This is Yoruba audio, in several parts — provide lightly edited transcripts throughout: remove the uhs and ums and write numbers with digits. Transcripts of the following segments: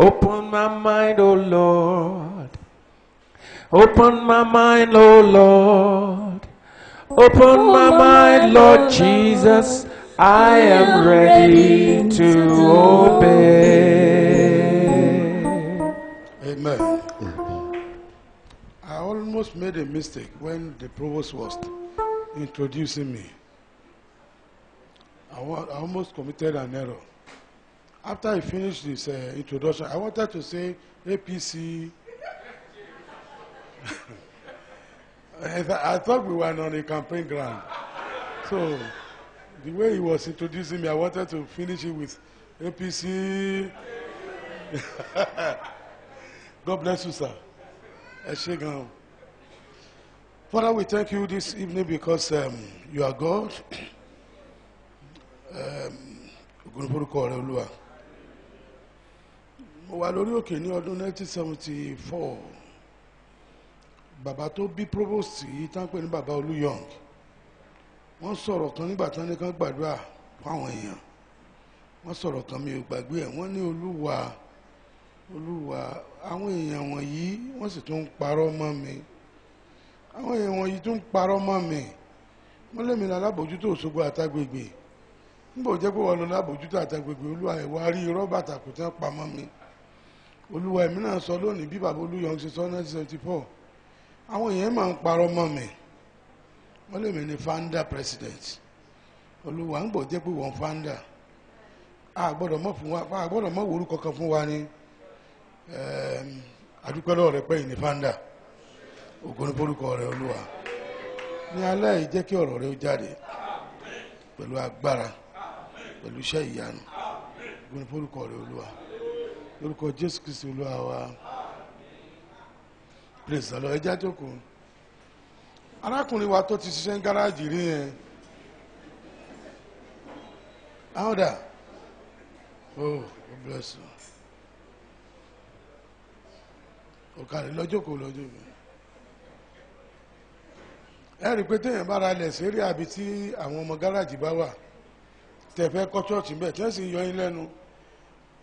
Open my mind, O Lord. Open my mind, O Lord. Open my mind, Lord Jesus. I am ready to obey. Amen. I almost made a mistake when the provost was introducing me. I almost committed an error. After he finished his introduction, I wanted to say APC. I thought we were on a campaign ground. So the way he was introducing me, I wanted to finish it with APC. God bless you, sir. Father, we thank you this evening because you are God. Mo wà lórí òkè ní ọdún 1974. Bàbá tó bí provost yìí tán pè ní bàbá Olúyọ̀ng. Wọ́n sọ̀rọ̀ kan nígbà tán ní kan gbàdúrà fáwọn èèyàn. Wọ́n sọ̀rọ̀ kan mi ò gbàgbé ẹ̀. Wọ́n ní Olúwa àwọn èèyàn wọ̀nyí wọ́n sì tún ń parọ́ mọ́ mi. Àwọn èèyàn wọ̀nyí tún ń parọ́ mọ́ mi. Wọ́n lé mi ní alábòjútó Òṣogbo àtàgbègbè. Nígbà ó jẹ́ pé wọ́n lọ lábòjútó àtàgbègbè Olúwa ẹ̀ wá rí irọ́ bàtàkù tán pamọ́ mi. Olúwa ẹ̀mí náà sọ lónìí bí bàbá Olúyọ̀ng ṣe sọ 1974. Àwọn èèyàn máa ń parọ́ mọ́ mi. Wọ́n lé mi ní founder president. Olúwa ń gbọ́ jẹ́ pé wọ́n founder. A gbọ́dọ̀ mọ̀ fún wa, a gbọ́dọ̀ mọ̀ wòrú kankan fún wa ní àdúpẹ́ lọ́wọ́ rẹ̀ pé ìní founder. Ògo ni forúkọ rẹ̀ Olúwa. Ní alẹ́ yìí jẹ́ kí ọ̀rọ̀ rẹ̀ ó jáde pẹ̀lú agbára, pẹ̀lú iṣẹ́ ìyanu. Ògo ni forúkọ rẹ̀ Olúwa. Lórúkọ Jésù Kristi Olúwa wa. Praise the Lord. Ẹ jẹ́ jókòó. Arákùnrin wa tó ti ṣiṣẹ́ ní gáràjì rí yẹn. How da? Oh, God bless you. Òkàrí lọ́jọ́kòó lọ́jọ́kòó. Ẹ rí pé téèyàn bá ra ilẹ̀ séré àbí tí àwọn ọmọ gáràjì bá wà tẹ̀ fẹ́ kọ́ chọ́ọ̀chì bẹ́ẹ̀ tí wọ́n sì yọ yín lẹ́nu.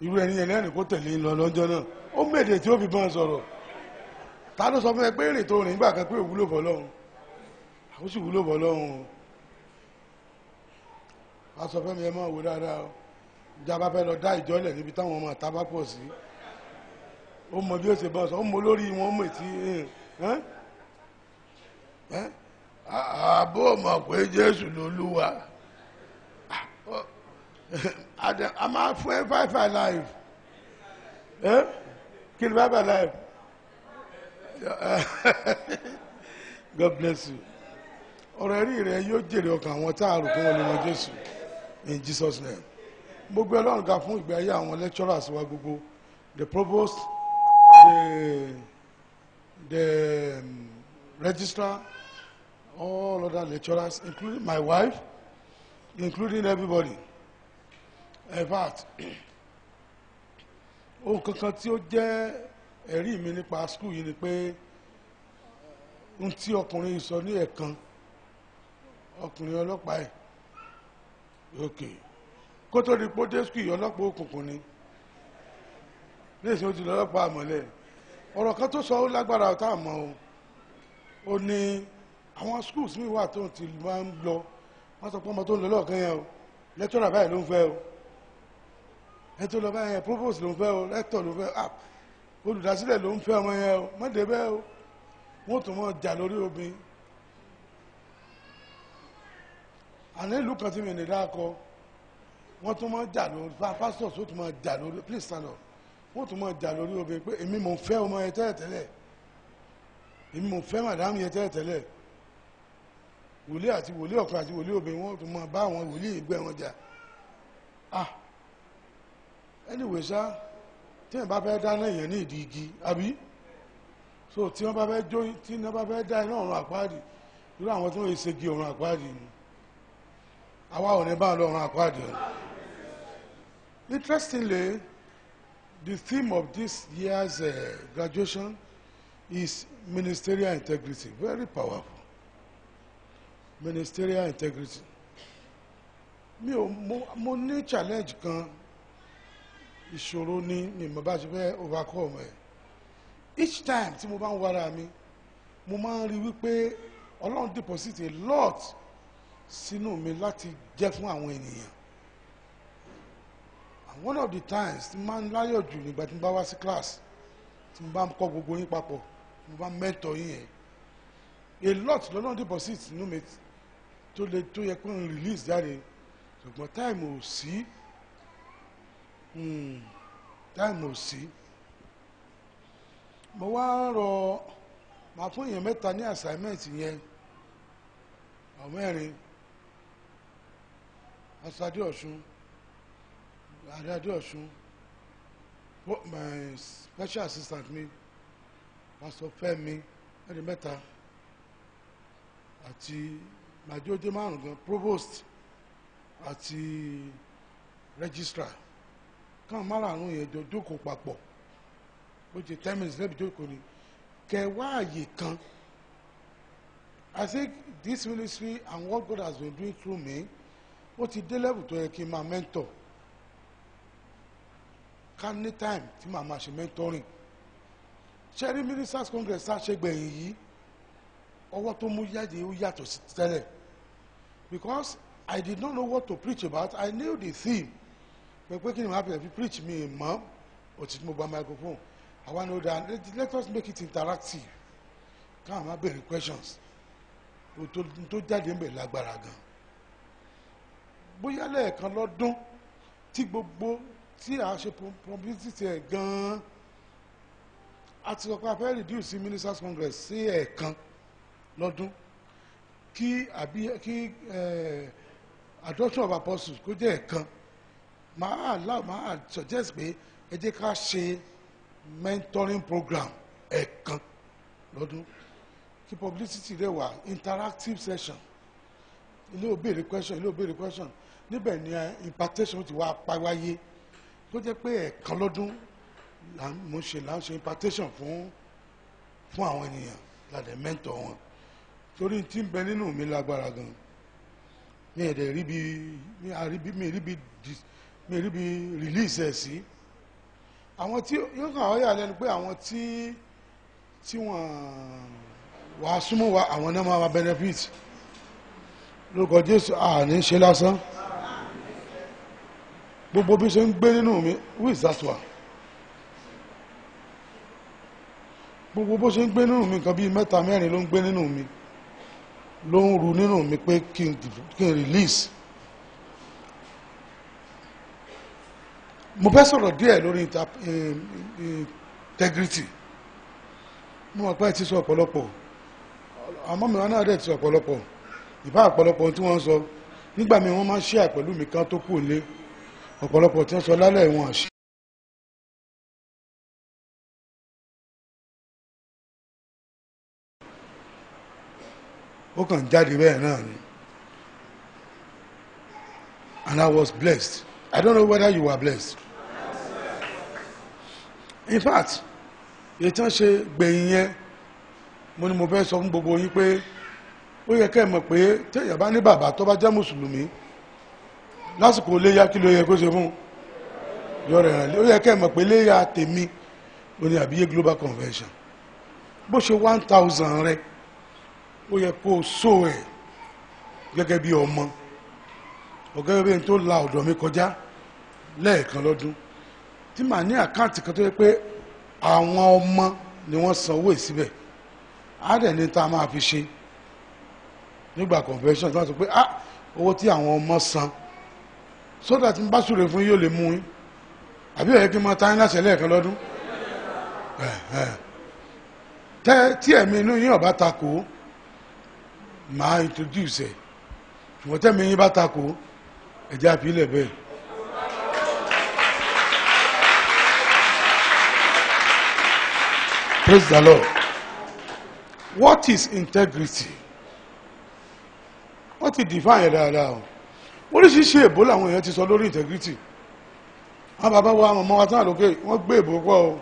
Irú ẹni yẹn lẹ́rìn kó tẹ̀lé yín lọ lọ́jọ́ náà. Ó mèdè tí ó fi bọ́n sọ̀rọ̀. Ta ló sọ fún ẹ pé èrè tó rìn nígbà kan pé òwúlò bọ́ lọ́hùn? Ó sì wúlò bọ́ lọ́hùn o. A sọ fẹ́ mi ẹ máa wò dáadáa o. Ìjọba fẹ́ lọ dá ìjọ́lẹ̀ níbi táwọn ọmọ àtà bá pọ̀ sí. Ó mọ bí ó ṣe bọ́ sọ, ó mọ lórí wọn mọ̀ tí àbó mọ̀ pé Jésù lolúwa. A máa fún ẹ 5 alive. Kí ni 5 alive? God bless you. Ọ̀rọ̀ ẹ̀rí rẹ̀ yóò jèrè ọkàn àwọn tá a rò kí wọ́n lè mọ Jésù. In Jesus' name. Gbogbo Ọlọ́run ga fún ìgbé ayé àwọn lecturers wa gbogbo. The provost, the registrar, all other lecturers, including my wife, including everybody. In fact, ohun kankan tí ó jẹ́ ẹ̀rí mi nípa school yìí ni pé ohun tí ọkùnrin sọ ní ẹ̀kan ọkùnrin ọlọ́pàá ẹ̀ okay kó tó di pé ó dé school yìí ọlọ́pàá òkùnkùn ni ní ìsìn ó ti lọ́lọ́pàá àmọ́lẹ̀ ọ̀rọ̀ kan tó sọ ó lágbára ọ̀tá àmọ́ ó ní àwọn schools mi wà tó ti máa ń lọ wọ́n sọ pé ọmọ tó ń lọ lọ́ọ̀kan yẹn o lecturer báyìí ló ń fẹ́ o ẹ tó lọ báyìí provost ló ń fẹ́ o rector ló ń fẹ́ olùdásílẹ̀ ló ń fẹ́ ọmọ yẹn o mọ́dé bẹ́ẹ̀ o wọ́n tún mọ́ jà lórí obìnrin àní ìlú kan tí mi ní dákọ wọ́n tún mọ́ jà lórí pastors ó tún mọ́ jà lórí please stand up wọ́n tún mọ́ jà lórí obìnrin pé èmi mò ń fẹ́ ọmọ yẹn tẹ́lẹ̀tẹ́lẹ̀ èmi mò ń fẹ́ madam yẹn tẹ́lẹ̀tẹ́lẹ̀ wòlíì àti wòlíì ọkùnrin àti wòlíì obìnrin wọ́n tún mọ́ bá àwọn wòlíì ìgbẹ́ wọn jà anyway ṣá tí wọ́n bá fẹ́ dáná èèyàn ní ìdí igi àbí so tí wọ́n bá fẹ́ jó tí wọ́n bá fẹ́ dá iná ọ̀run àpáàdì irú àwọn tí wọ́n ṣe gi ọ̀run àpáàdì ni àwa ò ní bá lọ ọ̀run àpáàdì ọ̀run. Interestingly, the theme of this year's graduation is ministerial integrity. Very powerful. Ministerial integrity. Mo ní challenge kan ìṣòro ní mi mo bá ṣe fẹ́ overcome ẹ̀. Each time tí mo bá ń wára mi mo máa ń rí wípé Ọlọ́run deposit a lot sínú mi láti jẹ́ fún àwọn ènìyàn. And one of the times tí mo máa ń láyọ̀ jù nígbà tí mo bá wá sí class tí mo bá ń kọ́ gbogbo yín papọ̀ tí mo bá ń mentor yín yẹn a lot lọ́nà deposit sínú mi tó yẹ kó n release jáde ṣùgbọ́n time ò sí. Time ò sí. Mo wá rọ màá fún èèyàn mẹ́ta ní assignment yẹn ọ̀mẹ́rin Asade Ọ̀ṣun Adé Ọ̀ṣun my special assistant mi Pastor Fẹ́mi ẹni mẹ́ta àti màjójé márùn gan provost àti registrar káwọn márùn yẹn jọ jókòó papọ̀ ó ti 10 minutes lẹ́bi jókòó ni kẹwàá àyè kan. I think this ministry and what God has been doing through me ó ti dé level tó yẹ kí n máa mentor ká ní time tí màá máa ṣe mentoring. Ṣẹ́rí ministers congress tá a ṣe gbẹ̀yìn yìí ọwọ́ tó mú jáde ó yàtọ̀ sí tẹ́lẹ̀ because I did not know what to preach about. I knew the theme pé kí ni màá bẹ̀rẹ̀ fi preach mi mọ́ òtí mo gba microphone. I want to know that let us make it interactive káwọn máa bẹ̀rẹ̀ questions tó jáde ń bẹ̀ lágbára gan. Bóyá lẹ́ẹ̀kan lọ́dún tí gbogbo tí a ṣe publicity ẹ̀ gan-an a ti sọ pé a fẹ́ reduce ministers congress sí ẹ̀ẹ̀kan lọ́dún kí adoption of apostles kó jẹ́ ẹ̀ẹ̀kan máa suggest pé ẹ jẹ́ ká ṣe mentoring program ẹ̀ẹ̀kan lọ́dún kí publicity rẹ̀ wà interactive session ilé ò béèrè question níbẹ̀ ni impartation ti wá wáyé tó jẹ́ pé ẹ̀ẹ̀kan lọ́dún là ń ṣe impartation fún àwọn ènìyàn ládẹ̀ mentor wọn torí tí ń bẹ nínú mi lágbára gan mi ẹ̀dẹ̀ rí bí release ẹ̀ sí àwọn tí yóò kàn wáyà lẹ́nu pé àwọn tí wọ́n wàá súnmọ́ wa àwọn náà máa benefit lórúkọ Jésù àní ṣe lásán gbogbo bí ṣe ń gbé nínú mi who is that one gbogbo bó ṣe ń gbé nínú mi nǹkan bíi 3 4 ló ń gbé nínú mi ló ń ru nínú mi pé kí n release. Mo fẹ́ sọ̀rọ̀ díẹ̀ lórí integrity mo mọ̀ pé ẹ ti sọ ọ̀pọ̀lọpọ̀ àmọ́ mi wọn náà dẹ̀ ti sọ ọ̀pọ̀lọpọ̀ ìbá ọ̀pọ̀lọpọ̀ tí wọ́n sọ nígbà míì wọ́n máa ń share pẹ̀lú mi kan tó kù lé ọ̀pọ̀lọpọ̀ tí wọ́n sọ lálẹ́ wọn àṣì. ó kàn jáde bẹ́ẹ̀ náà ni and I was blessed. I don't know whether you were blessed. In fact ètò ṣe gbẹ̀yìn yẹn mo ní mo fẹ́ sọ fún gbogbo yín pé ó yẹ kẹ́ ẹ mọ̀ pé téèyàn bá ní bàbá tó bá jẹ́ mùsùlùmí lásìkò léyà kí ló yẹ kó ṣe fún yọrọ ìrànlẹ́ ó yẹ kẹ́ ẹ mọ̀ pé léyà tèmi ó ní àbíyé global convention bó ṣe 1000 rẹ ó yẹ kó so ẹ̀ gẹ́gẹ́ bí ọmọ ọ̀gẹ́gẹ́ bí ẹni tó la ọ̀dọ̀ mi kọjá lẹ́ẹ̀kan lọ́dún tí màá ní àkáǹtì kan tó yẹ pé àwọn ọmọ ni wọ́n san owó ìsíbẹ̀ á dẹ̀ ní tá a máa fi ṣe nígbà convention tí wọ́n sọ pé owó tí àwọn ọmọ san sódà tí n bá súre fún yóò lè mú yín àbí ọ̀yẹ́ kí n máa ta yín láṣẹ lẹ́ẹ̀kan lọ́dún tí ẹ̀mí inú yín ọ̀bá takò máa introduce ẹ̀ ṣùgbọ́n tẹ́mi yín bá takò ẹ̀jẹ̀ àfilẹ̀ bẹ́ẹ̀. Praise the Lord. What is integrity? Wọ́n ti define ẹ̀ dáadáa o. Oríṣiríṣi èbó làwọn èèyàn ti sọ lórí integrity. Àwọn bàbá wa màmá wa tán lókè wọ́n gbé èbó pọ̀ o.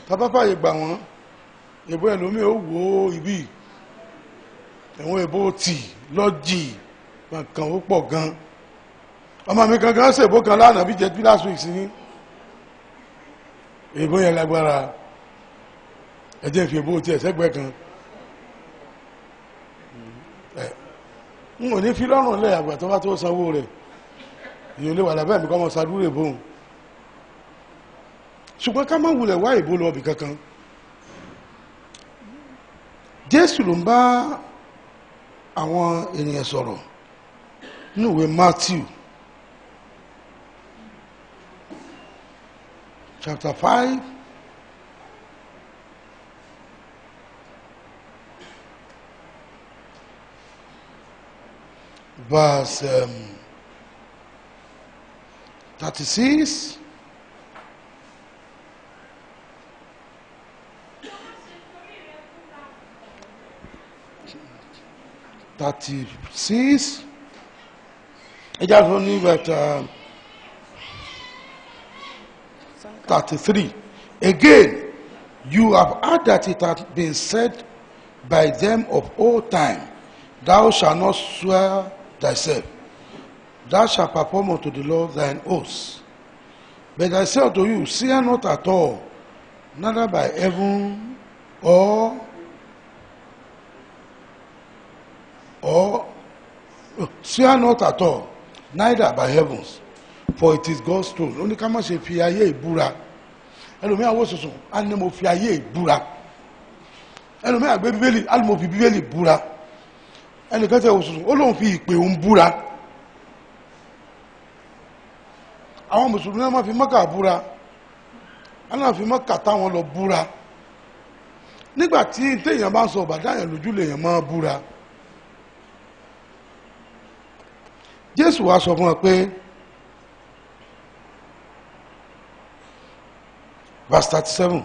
Bàbá fàyè gbà wọ́n. Èbó ẹlòmíì ó wò ó ibi. Ẹ̀wọ̀n èbó tì lọ́jì kan ó pọ̀ gan. Ọmọ mi kankan ṣèbó kan lánàá bí jẹ́ bí last week sí ní èbó yẹn lágbára ẹ jẹ́ fi èbó tiẹ̀ sẹ́gbẹ̀ẹ́ kan n ò ní fi lọ́rùn lẹ́ àgbà tó bá tó sanwó rẹ̀ èyí ò lè wà lábẹ́ mi kọ́ mọ́ sadúró èbó òun ṣùgbọ́n ká má wulẹ̀ wá èbó lọ bì kankan Jésù ló ń bá àwọn ènìyàn sọ̀rọ̀ nínú ìwé Matthew chapter 5 verse 36 36 it has only but 33 again you have heard that it has been said by them of old time, thou shalt not swear thyself, thou shalt perform unto the Lord thine oaths. But I say unto you, swear not at all, neither by heaven or swear not at all, neither by heavens, for it is God's throne. Ó ní ká má ṣe fi ayé ìbúra. Ẹlòmíràn wò sùsùn, á ní mo fi ayé ìbúra. Ẹlòmíràn gbé bíbélì, á ní mo fi bíbélì búra. Ẹnìkan tẹ wò sùsùn, ó lóun fi ìpè òun búra. Àwọn mùsùlùmí náà máa fi Mọ́kà búra. Á náà fi Mọ́kà táwọn lọ búra. Nígbà tí téèyàn bá ń sọ ọ̀bàdáyàn lójú lèèyàn máa búra. Jésù wá sọ fún ọ pé verse 37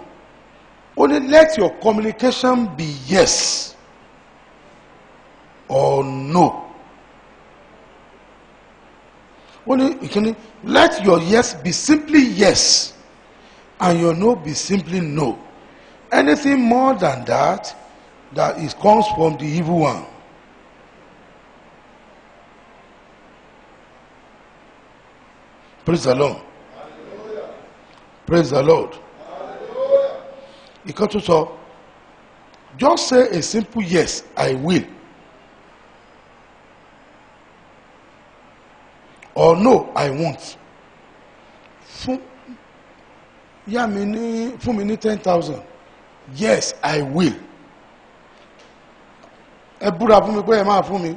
only let your communication be yes or no. Only let your yes be simply yes and your no be simply no. Anything more than that is comes from the evil one. Praise the Lord. Hallelujah. Praise the Lord. Ìkan tó sọ, just say a simple yes, I will. Or no, I won't. Fún mi ní 10,000. Yes, I will. Ẹ búra fún mi pé ẹ máa fún mi.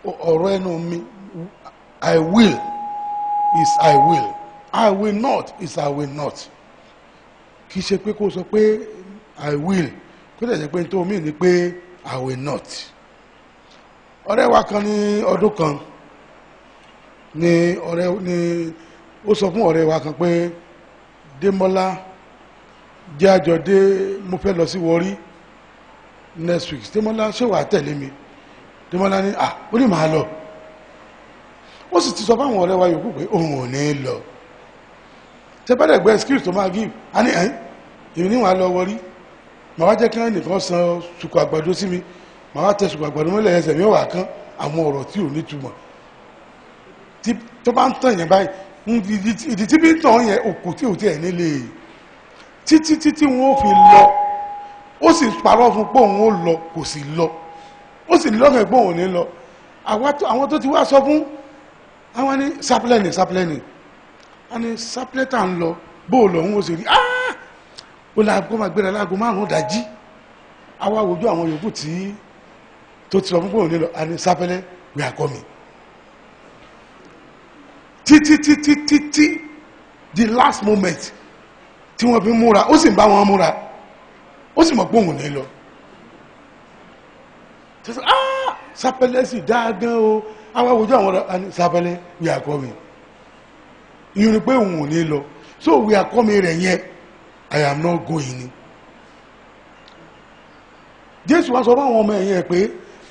Ọ̀rọ̀ ẹnu mi. I will is I will. I will not is I will not. Kì í ṣe pé kó sọ pé I will. Kó dẹ̀ jẹ́ pé tó mi ni pé I will not. Ọ̀rẹ́ wa kan ní ọdún kan ni ó sọ fún ọ̀rẹ́ wa kan pé Démọ́lá jẹ́ àjọ dé mo fẹ́ lọ sí Warri next week. Démọ́lá ṣé wàá tẹ̀lé mi? Démọ́lá ní ó ní màá lọ. Ó sì ti sọ fáwọn ọ̀rẹ́ wa yòókù pé òun ò ní lọ. Tẹ́bẹ́rẹ̀ gbẹ́ excuse tó máa give a ní èmi ní wàá lọ Warri màá wá jẹ́ kí wọ́n nìkan san ṣùkú àgbàdo sí mi màá wá tẹ ṣùkú àgbàdo mọ́lẹ̀ ẹsẹ̀ mi ó wà kán àwọn ọ̀rọ̀ tí ò ní túmọ̀ tó bá ń tàn yẹn báyìí ìdí tí bí ń tàn yẹn òkú tí ò tí ẹ̀ nílé títí wọn ó fi lọ ó sì parọ́ fún pé òun ó lọ kò sì lọ ó sì lọ́kàn pé òun ò ní lọ àwọn tó ti wá sọ fún àwọn ní sápẹ́lẹ́nì a ní sápẹ́lẹ́tà ń lọ bóòlù ọ̀hún ó sì rí ó láago máa gbéra láago márùn-ún dájí àwa wojú àwọn yòókù tí tó ti sọ fún bóòlù nílọ a ní sápẹ́lẹ́ we are coming títí the last moment tí wọ́n fi múra ó sì ń bá wọn múra ó sì mọ̀ pé òun ní lọ sápẹ́lẹ́ sì dáa gan o àwa wojú àwọn sápẹ́lẹ́ we are coming ìrìn pé òun ò ní lọ so we are coming rẹ̀ yẹn I am not going ni Jésù wá sọ fún àwọn ọmọ ẹ̀yìn ẹ̀ pé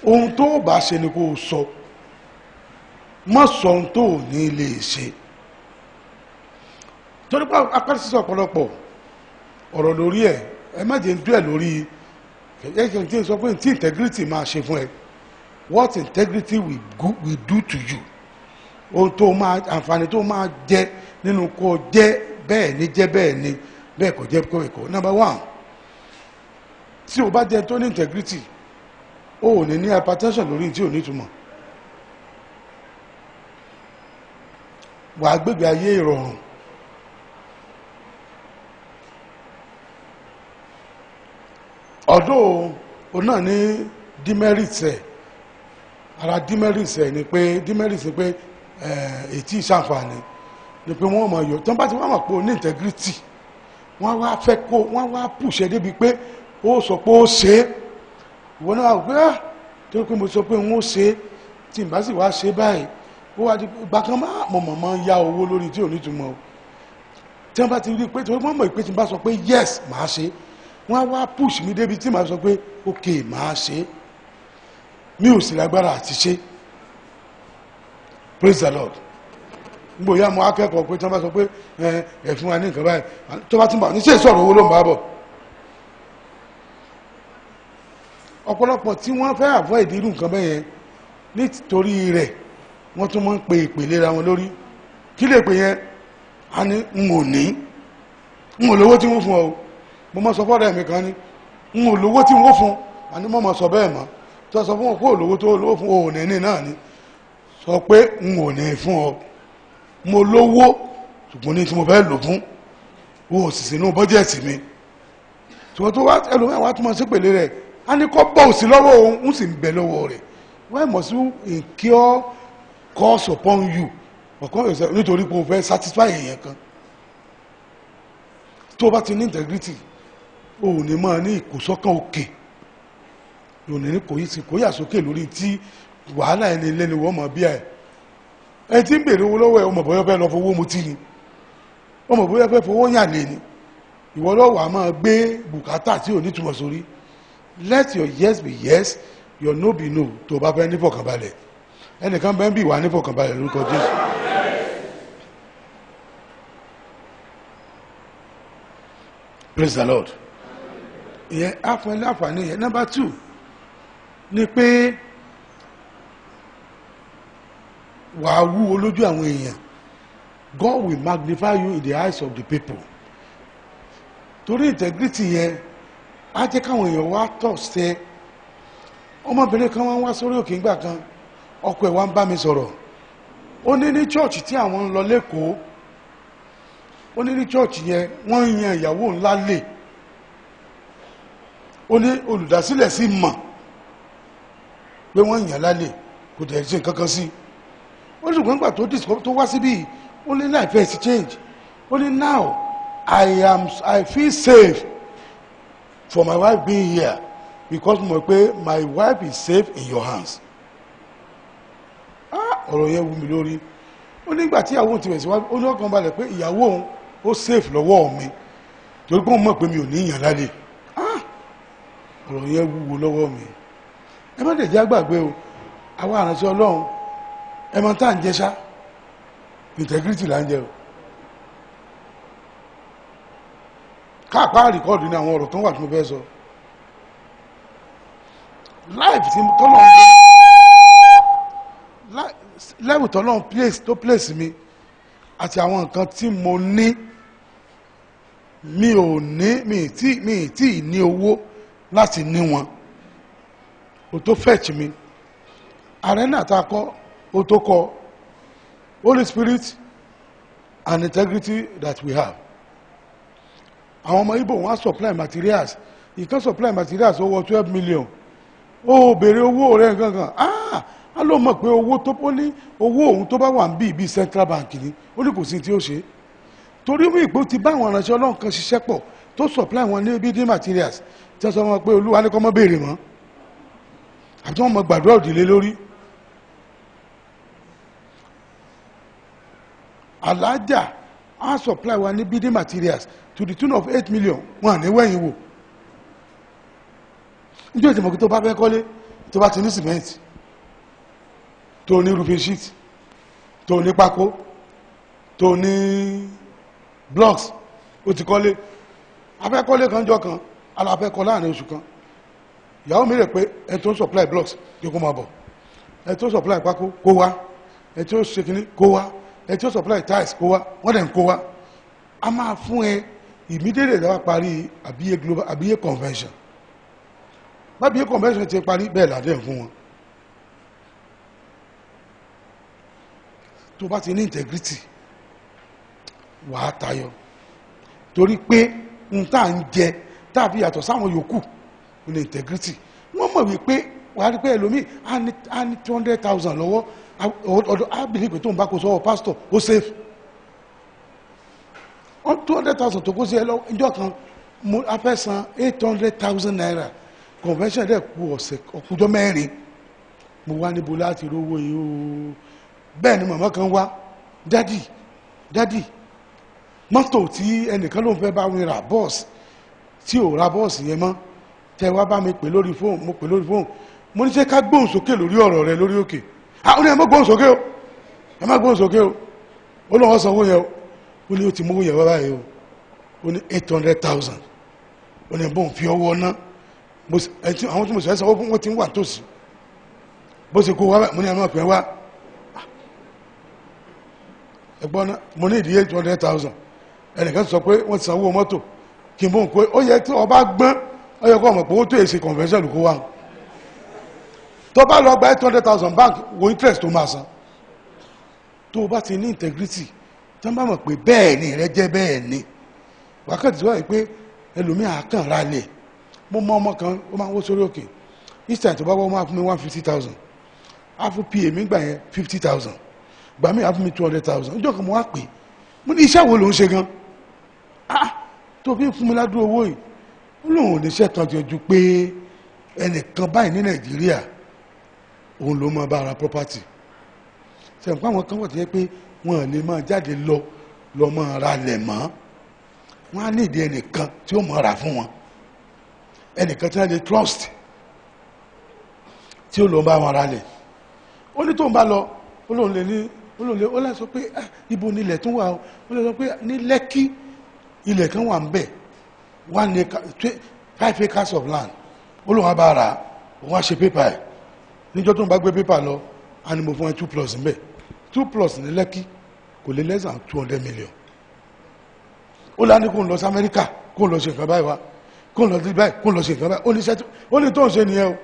ohun tó bá ṣe ni kó sọ má sọ ohun tó ní lè ṣe torí pé apá sísọ ọ̀pọ̀lọpọ̀ ọ̀rọ̀ lórí ẹ̀ ẹ má jẹ́ ń dú ẹ̀ lórí ẹ̀yẹ́ kí n sọ pé tí integrity máa ṣe fún ẹ what integrity will do to you ohun tó máa àǹfààní tó máa jẹ nínú kó jẹ́ bẹ́ẹ̀ ni jẹ́ bẹ́ẹ̀ ni bẹ́ẹ̀ kò jẹ́ kó ẹ̀kọ́. Number one, tí o bá jẹ́ tó ní integrity o ò ní hypertension lórí tí ò ní túmọ̀. Wà á gbégbé ayé ìrọ̀rùn. Ọ̀dọ̀ o náà ní demerits ẹ̀, ara demerits ẹ̀ ni pé ètí ìṣàǹfààní ni pé wọ́n mọ̀ yọ tí wọ́n bá ti wá mọ̀ pé o ní integrity wọ́n wá fẹ́ kó wọ́n wá pùṣẹ́ débi pé ó sọ pé ó ṣe é ìwọ náà wà pé tó pé mo sọ pé wọ́n ó ṣe é tí n bá sì wá ṣe báyìí ó wá di ìgbà kan mo mọ̀ ń yá owó lórí tí ò ní túmọ̀ o tí wọ́n bá ti rí i pé tí wọ́n mọ̀ pé tí n bá sọ pé yes màá ṣe wọ́n wá push mi débi tí màá sọ pé ok màá ṣe mi ò sì lágbára àti ṣe. Praise the Lord. Gbòyà mo akẹ́kọ̀ọ́ pé tí wọ́n bá sọ pé ẹ fún wa ní nǹkan báyìí tó bá tún bá ní ṣe ìsọ̀rọ̀ owó ló ń bá bọ̀. Ọ̀pọ̀lọpọ̀ tí wọ́n fẹ́ avoid irú nǹkan bẹ́ẹ̀ yẹn nítorí rẹ̀ wọ́n tún máa ń pe ìpèlera wọn lórí. Kí lè pè yẹn? A ní n ò lówó tí wọ́n fún ọ. Mo máa sọ fọ́ọ̀rẹ́ mi kan ní n ò lówó tí wọ́n fún a ní mo máa sọ bẹ́ẹ̀ mọ́ tó sọ fún wọn pé olówó tó lówó fún òun ní náà ni sọ pé n ò ní fún ọ mo lówó ṣùgbọ́n ní tí mo fẹ́ lò fún o sì sínú bọ́jẹ̀tì mi tí wọ́n tó wá ẹlòmíràn wá túmọ̀ sí pèlè rẹ̀ a ní kọ́ bọ̀ sí lọ́wọ́ òun ń sì ń bẹ lọ́wọ́ rẹ̀ why must you incur cost upon you ọ̀kan ìṣẹ́ nítorí pé o fẹ́ satisfy èèyàn kan tó bá ti ní integrity o ò ní máa ní ìkòsọ́kàn òkè o ní kò yí sí kò yà sókè lórí tí wàhálà ẹni lẹ́ni wọ́n mọ̀ bí ẹ tí ń bèèrè owó lọ́wọ́ ẹ ọmọ bóyá fẹ́ lọ fowó mutí ni ọmọ bóyá fẹ́ fowó yàn lé ni ìwọ lọ́wọ́ a máa gbé bùkátà tí ò ní túmọ̀ sórí. Let your yes be yes, your no be no tó bá fẹ́ nífọ̀kànbalẹ̀ ẹnìkan bẹ́ẹ̀ bí wà nífọ̀kànbalẹ̀ lórúkọ Jésù. Praise the Lord. Ìyẹn àfọ̀ẹ́lẹ́ àǹfààní yẹn. Number 2 ni pé wàá wúwo lójú àwọn èèyàn. God will magnify you in the eyes of the people. Torí integrity yẹn á jẹ́ káwọn èèyàn wá tọ̀ sẹ́. Ọmọbìnrin kan wá sórí òkè ńgbà kan ọkọ ẹ̀ wá ń bá mi sọ̀rọ̀. Ó ní church tí àwọn ń lọ lẹ́kọ̀ọ́. Ó ní church yẹn wọ́n ń yan ìyàwó ńlá lè. Ó ní olùdásílẹ̀ sí mọ̀ pé wọ́n yàn lálẹ́ kò tẹ̀ ṣe nǹkan kan sí. Ó ní ṣùgbọ́n nígbà tó wá síbí ó ní life has changed. Ó ní now I feel safe for my wife being here because mo mọ̀ pé my wife is safe in your hands. Ọ̀rọ̀ yẹn wú mi lórí. Ó nígbà tí ìyàwó ti bẹ̀ sí wá ó ní ọkàn balẹ̀ pé ìyàwó òun ó safe lọ́wọ́ mi torí pé òun mọ̀ pé mi ò ní yàn lálẹ́. Ọ̀rọ̀ yẹn wúwo lọ́wọ́ mi. Ẹ má dẹ̀ jẹ́ àgbàgbé o àwọn àránṣẹ́ Ọlọ́run ẹ mọ̀ tá à ń jẹ ṣá integrity là ń jẹ o. Káàpá rìkọ́ọ̀dù ní àwọn ọ̀rọ̀ kan wà tí mo fẹ́ sọ. Life tí tọ́lọ́ ń gbé level tọ́lọ́ tó place mi àti àwọn nǹkan tí mo ní mi tí ní owó láti ní wọn o tó fetch mi arena tá a kọ́ o tó kọ́ Holy Spirit and integrity that we have. Àwọn ọmọ Igbo wọ́n supply materials ìkan supply materials owó 12 million ó béèrè owó rẹ̀ gangan a ló mọ̀ pé owó tó ó ní owó òun tó bá wà ń bí central bank ni ó ní kò sí tí ó ṣe torí mú ìpò ti bá àwọn ìránṣẹ́ Ọlọ́run kan ṣiṣẹ́ pọ̀ tó supply wọn ní building materials tí wọ́n sọ wọn pé Olúwa ní kó má béèrè mọ́ àti wọ́n mọ̀ gbàdúrà òdìlé lórí. Alájà á supply wa ní building materials to the tune of 8 million wọn à ní wẹ̀yìn wò níjọ́ ìjìmọ̀ kí tó bá fẹ́ kọ́lé tó bá ti ní cement tó ní roofing sheet tó ní pákó tó ní blocks ó ti kọ́lé afẹ́kọ́lé kan jọ kan aláfẹ́kọ́ láàrin oṣù kan ìyàwó mi rẹ̀ pé ẹ tó supply blocks kí kó máa bọ̀ ẹ tó supply pákó kó wá ẹ tí ó ṣe kínní kó wá, ẹ tí ó supply tiles kó wá, wọ́n dẹ̀ ń kó wá. A máa fún ẹ immediately lọ́wọ́ parí àbíyé global àbíyé convention. Bábíyé convention ti parí bẹ́ẹ̀ làdẹ̀ fún wọn. Tó bá ti ní integrity wà á tayọ, torí pé n tá ń jẹ tàbí yàtọ̀ sáwọn yòókù ní integrity. Wọ́n mọ̀ wípé wà á rí pé ẹlòmíì á ní 200,000 lọ́wọ́ ọdún á bìlí pé tó ń bá kó sọ́wọ́ pastor ó safe. 200,000 tó kó sí ẹ lọ ìjọ kan mo afẹ́ san 800,000 naira convention dẹ̀ kú ọ̀sẹ̀ ọkùjọ́ mẹ́rin. Mo wá níbo láti rówó yìí o. Bẹ́ẹ̀ ni màmá kan wá, dádì mọ́tò tí ẹnìkan ló ń fẹ́ bá mi ra bọ́ọ̀sì tí ò ra bọ́ọ̀sì yẹn mọ́, tẹ wá bá mi pè lórí fóònù, mo pè lórí fóònù, mo ní ṣe ká gbóhùn sókè lórí ọ̀rọ̀ rẹ lórí òkè. Ó ní ẹ má gbóhùn sókè o, ẹ má gbóhùn sókè o. Ó lọ́wọ́ sanwó yẹn o, ó ní ó ti mówó yẹn wá báyìí o, ó ní 800,000, ó ní bóun fi ọwọ́ ná, àwọn tí mo sọ sanwó fún wọn ti ń wà tòsí, bó ṣe kó wá báyìí mo ní ẹ má pẹ́ wá. Ẹ̀gbọ́n náà mo ní ìdí 800,000, ẹnìkan sọ pé wọ́n ti sanwó mọ́tò kí n bóun kó, ó yẹ tí ọba gbọ́n ó yẹ kó ọmọ pé ó tó èsì convention ló kó wá. Tó bá lọ gba 800,000 bank wo interest tó máa san. Tó o bá ti ní integrity tí wọ́n bá mọ̀ pé bẹ́ẹ̀ ni rẹ jẹ́ bẹ́ẹ̀ ni, wákàtí wáyé pé ẹlòmíì àkàn ra lẹ̀. Mo mọ ọmọ kan ó máa ń wó sórí òkè, each time tó bá wọ́n máa fún mi 150,000, á fún pa mi gbà yẹn 50,000, gbà mí á fún mi 200,000. Ọjọ́ kan mo wá pè é, mo ní iṣẹ́ wo ló ń ṣe gan? Tó fi ń fún mi ládùúgbò owó yìí, ó lóun ò ní iṣẹ́ kan jọjú pé ẹnìkan báyìí ní Nàìjíríà òun ló máa bá ara property. Ṣé nǹkan àwọn kan wà tó yẹ pé wọn lè máa jáde lọ máa ra lẹ̀ mọ́, wọn á nídìí ẹnìkan tí ó máa rà fún wọn, ẹnìkan tí wọ́n lè trust tí ó lọ bá wọn ra lẹ̀. Ó ní tó ń bá lọ ó lóun lè sọ pé ibo ni ilẹ̀ tún wà ó lè sọ pé ní Lẹ́kí ilẹ̀ kan wà ń bẹ̀ 5 acres of land, ó lóun á bá ra òun á ṣe pépà ẹ̀. Níjọ́ tó ń bá gbé pépà lọ á ní mo fún ẹ 2+ ń bẹ̀, 2+ ní Lẹ́kí kò lè less than 200 million. Ó lá ní kó ń lọ sí Amẹ́ríkà kó ń lọ ṣe nǹkan báyìí wá, kó ń lọ sí báyìí kó ń lọ ṣe nǹkan báyìí, ó ní tó ń ṣe nìyẹn o.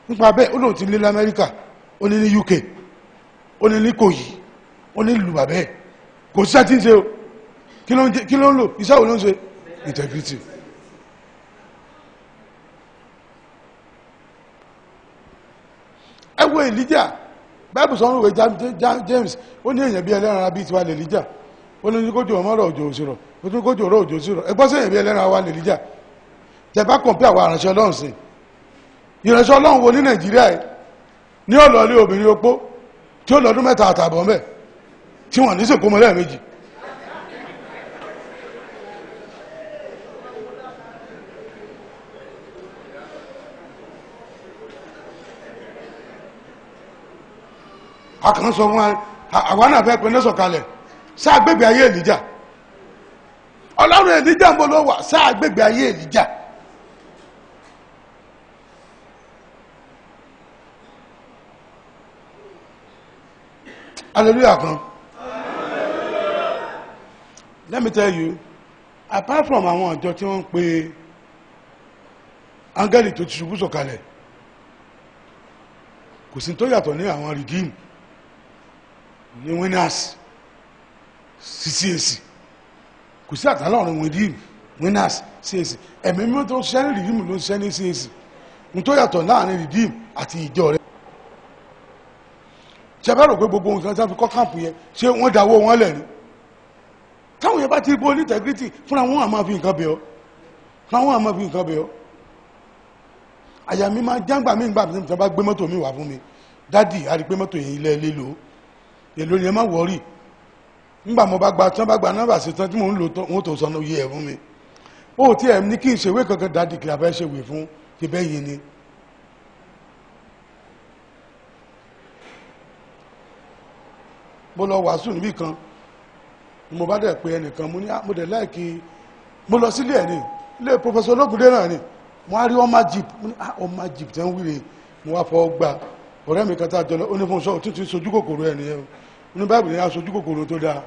Nípa bẹ́ẹ̀ ó lóun ti lé l'Amẹ́ríkà, ó ní ní UK, ó ní ní Kòyí, ó ní lù bàbẹ́ ẹ̀, kò sí àti ń ṣe o. Kí ló ń lò, iṣẹ́ wo ló ń ṣe? Integrity. Ẹ wo Elijah, Bible sọ wípé James ó ní èèyàn bí ẹlẹ́ran ara bíi tiwa lè Elijah, ó ní kójú ọmọ ọ̀rọ̀ òjò òṣìrọ̀, ó tún kójú ọ̀rọ̀ òjò òṣìrọ̀. Ẹgbọ́n sẹ́yìn bí ẹlẹ́ran wa lè Elijah. Tẹ bá kọ̀ǹpẹ́ àwọn aránṣẹ́ Ọlọ́run sí ìránṣẹ́ Ọlọ́run wo ní Nàìjíríà yìí ní ọ̀lọ́lé obìnrin opó tí ó lọ́dún 3 àtààbọ̀ mẹ́ tí wọ́n ní sèkó mọ́ lẹ́ẹ̀mejì. Àkàn sọ wọn àwọn náà fẹ́ pé lẹ́sọ̀ kalẹ̀ sáà gbégbé ayé Èlíjà. Ọlọ́run Èlíjà ń bọ́ ló wà sáà gbégbé ayé Èlíjà. Hallelujah kan. Let me tell you, apart from àwọn ọjọ́ tí wọ́n ń pe áńgẹ́lì tó ti ṣubú sọ̀kalẹ̀, kò sí tó yàtọ̀ ní àwọn redeem ní winners CAC, kò sí àtàlọ́run redeem winners CAC. Ẹ̀mí mímọ́ tó ṣiṣẹ́ ní redeem ló ń ṣiṣẹ́ ní CAC. Ní tó yàtọ̀ láàrin redeem àti ìjọ rẹ̀. Ṣé bá rò pé gbogbo nǹkan tí wọ́n fi kọ́ káàpù yẹn ṣé wọ́n dáwọ́ wọn lẹ̀ ni? Táwọn yẹn bá ti bó ní integrity fúnra wọn àmọ́ fi nǹkan bẹ̀ ọ́, fúnra wọn àmọ́ fi nǹkan bẹ̀ ọ́. Àyà mi máa jágbà mí gbà tí wọ́n bá gbé mọ́tò mi wá fún mi, dádì a rí pé mọ́tò yẹn ilẹ̀ lélo èlò ni ẹ má wọ́ọ̀rì. Nígbà mo bá gba tí wọ́n bá gba nọ́mbà sí tán tí mò ń lò tán wọ́n tó sọnù yẹ ẹ̀ fún mi. Ó tí ẹ̀ ní kí n ṣèwé kankan dádì kí la fẹ́ ṣèwé fún ti bẹ́ẹ̀ yìí ni. Mo lọ wàásù níbì kan, mo bá dẹ̀ pé ẹnìkan mo ní mo dẹ̀ láìkí, mo lọ sílé ẹ̀ ní ilé Professor Ológundé náà ni, mo á rí ọmọ jeep, mo ní ọmọ jeep tẹ́ ń wíre, mo wá fọ́ gbà ọ̀rẹ́ mi kan tá a jọ lọ ó ní fún sọ òtún ti sojú kòkòrò ẹ̀ nìyẹn o ní báyìí ní aṣojú kòkòrò tó dáa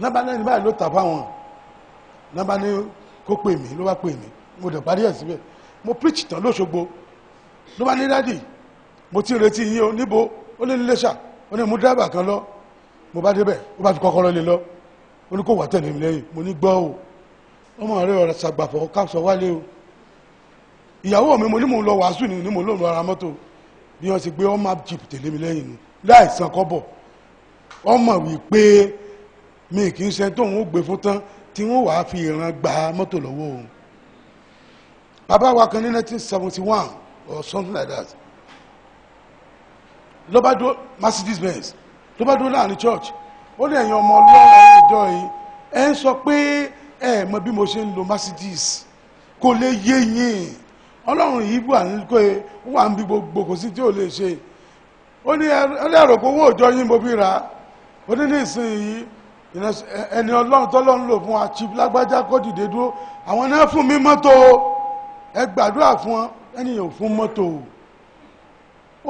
nábà náà ní báyìí ló tà fáwọn nábà ní kó pè mí ló bá pè mí mo dẹ̀ parí ẹ̀ síbẹ̀ mo preach tán lóṣogbo ló bá ní dádì mo ti retí yín o níbo ó ní Iléṣà ó ní mú dráìbà kan lọ mo bá débẹ̀ ó bá fi kọ́kọ́rọ́ lé lọ ó ní kó wà tẹ̀lé mi lẹ́yìn mo ní gbọ́ o ọmọ rẹ̀ ọ̀rẹ́ ṣàgbàfọ̀ káṣọ wálé o ìyàwó mi mo ní mò ń lọ wàásù ní mo lóun lọ ara mọ́tò bí wọ́n ti gbé ọmọ jeep tẹ̀lé mi lẹ́yìn ni láìsàn kọ́bọ̀ ọmọ wípé mi kì í ṣe tóun ó gbé fún tán tí wọ́n wàá fi ìran gba mọ́tò lọ́wọ́ òun bàbá wa kan ní 1971 or something like that ló bá dó Mercedes Benz ló bá dó láàrin church ó ní ẹ̀yin ọmọ ọlọ́run ìjọ yìí ẹ ń sọ pé ẹ mọ bí mo ṣe ń lo Mercedes kò lè yé yín ọlọ́run yìí wà ní pé ó wà ń bí gbogbo kò sí tí ò lè ṣe ó ní ẹlẹ́rọ kó owó òjò yín mo fi rà ó ní ní ìsinyìí ẹni ọlọ́run tọ́lọ́run lò fún Chief lágbájá kó dìde dúró àwọn náà fún mi mọ́tò ẹ gbàdúrà fún wọn ẹni yóò fún mọ́tò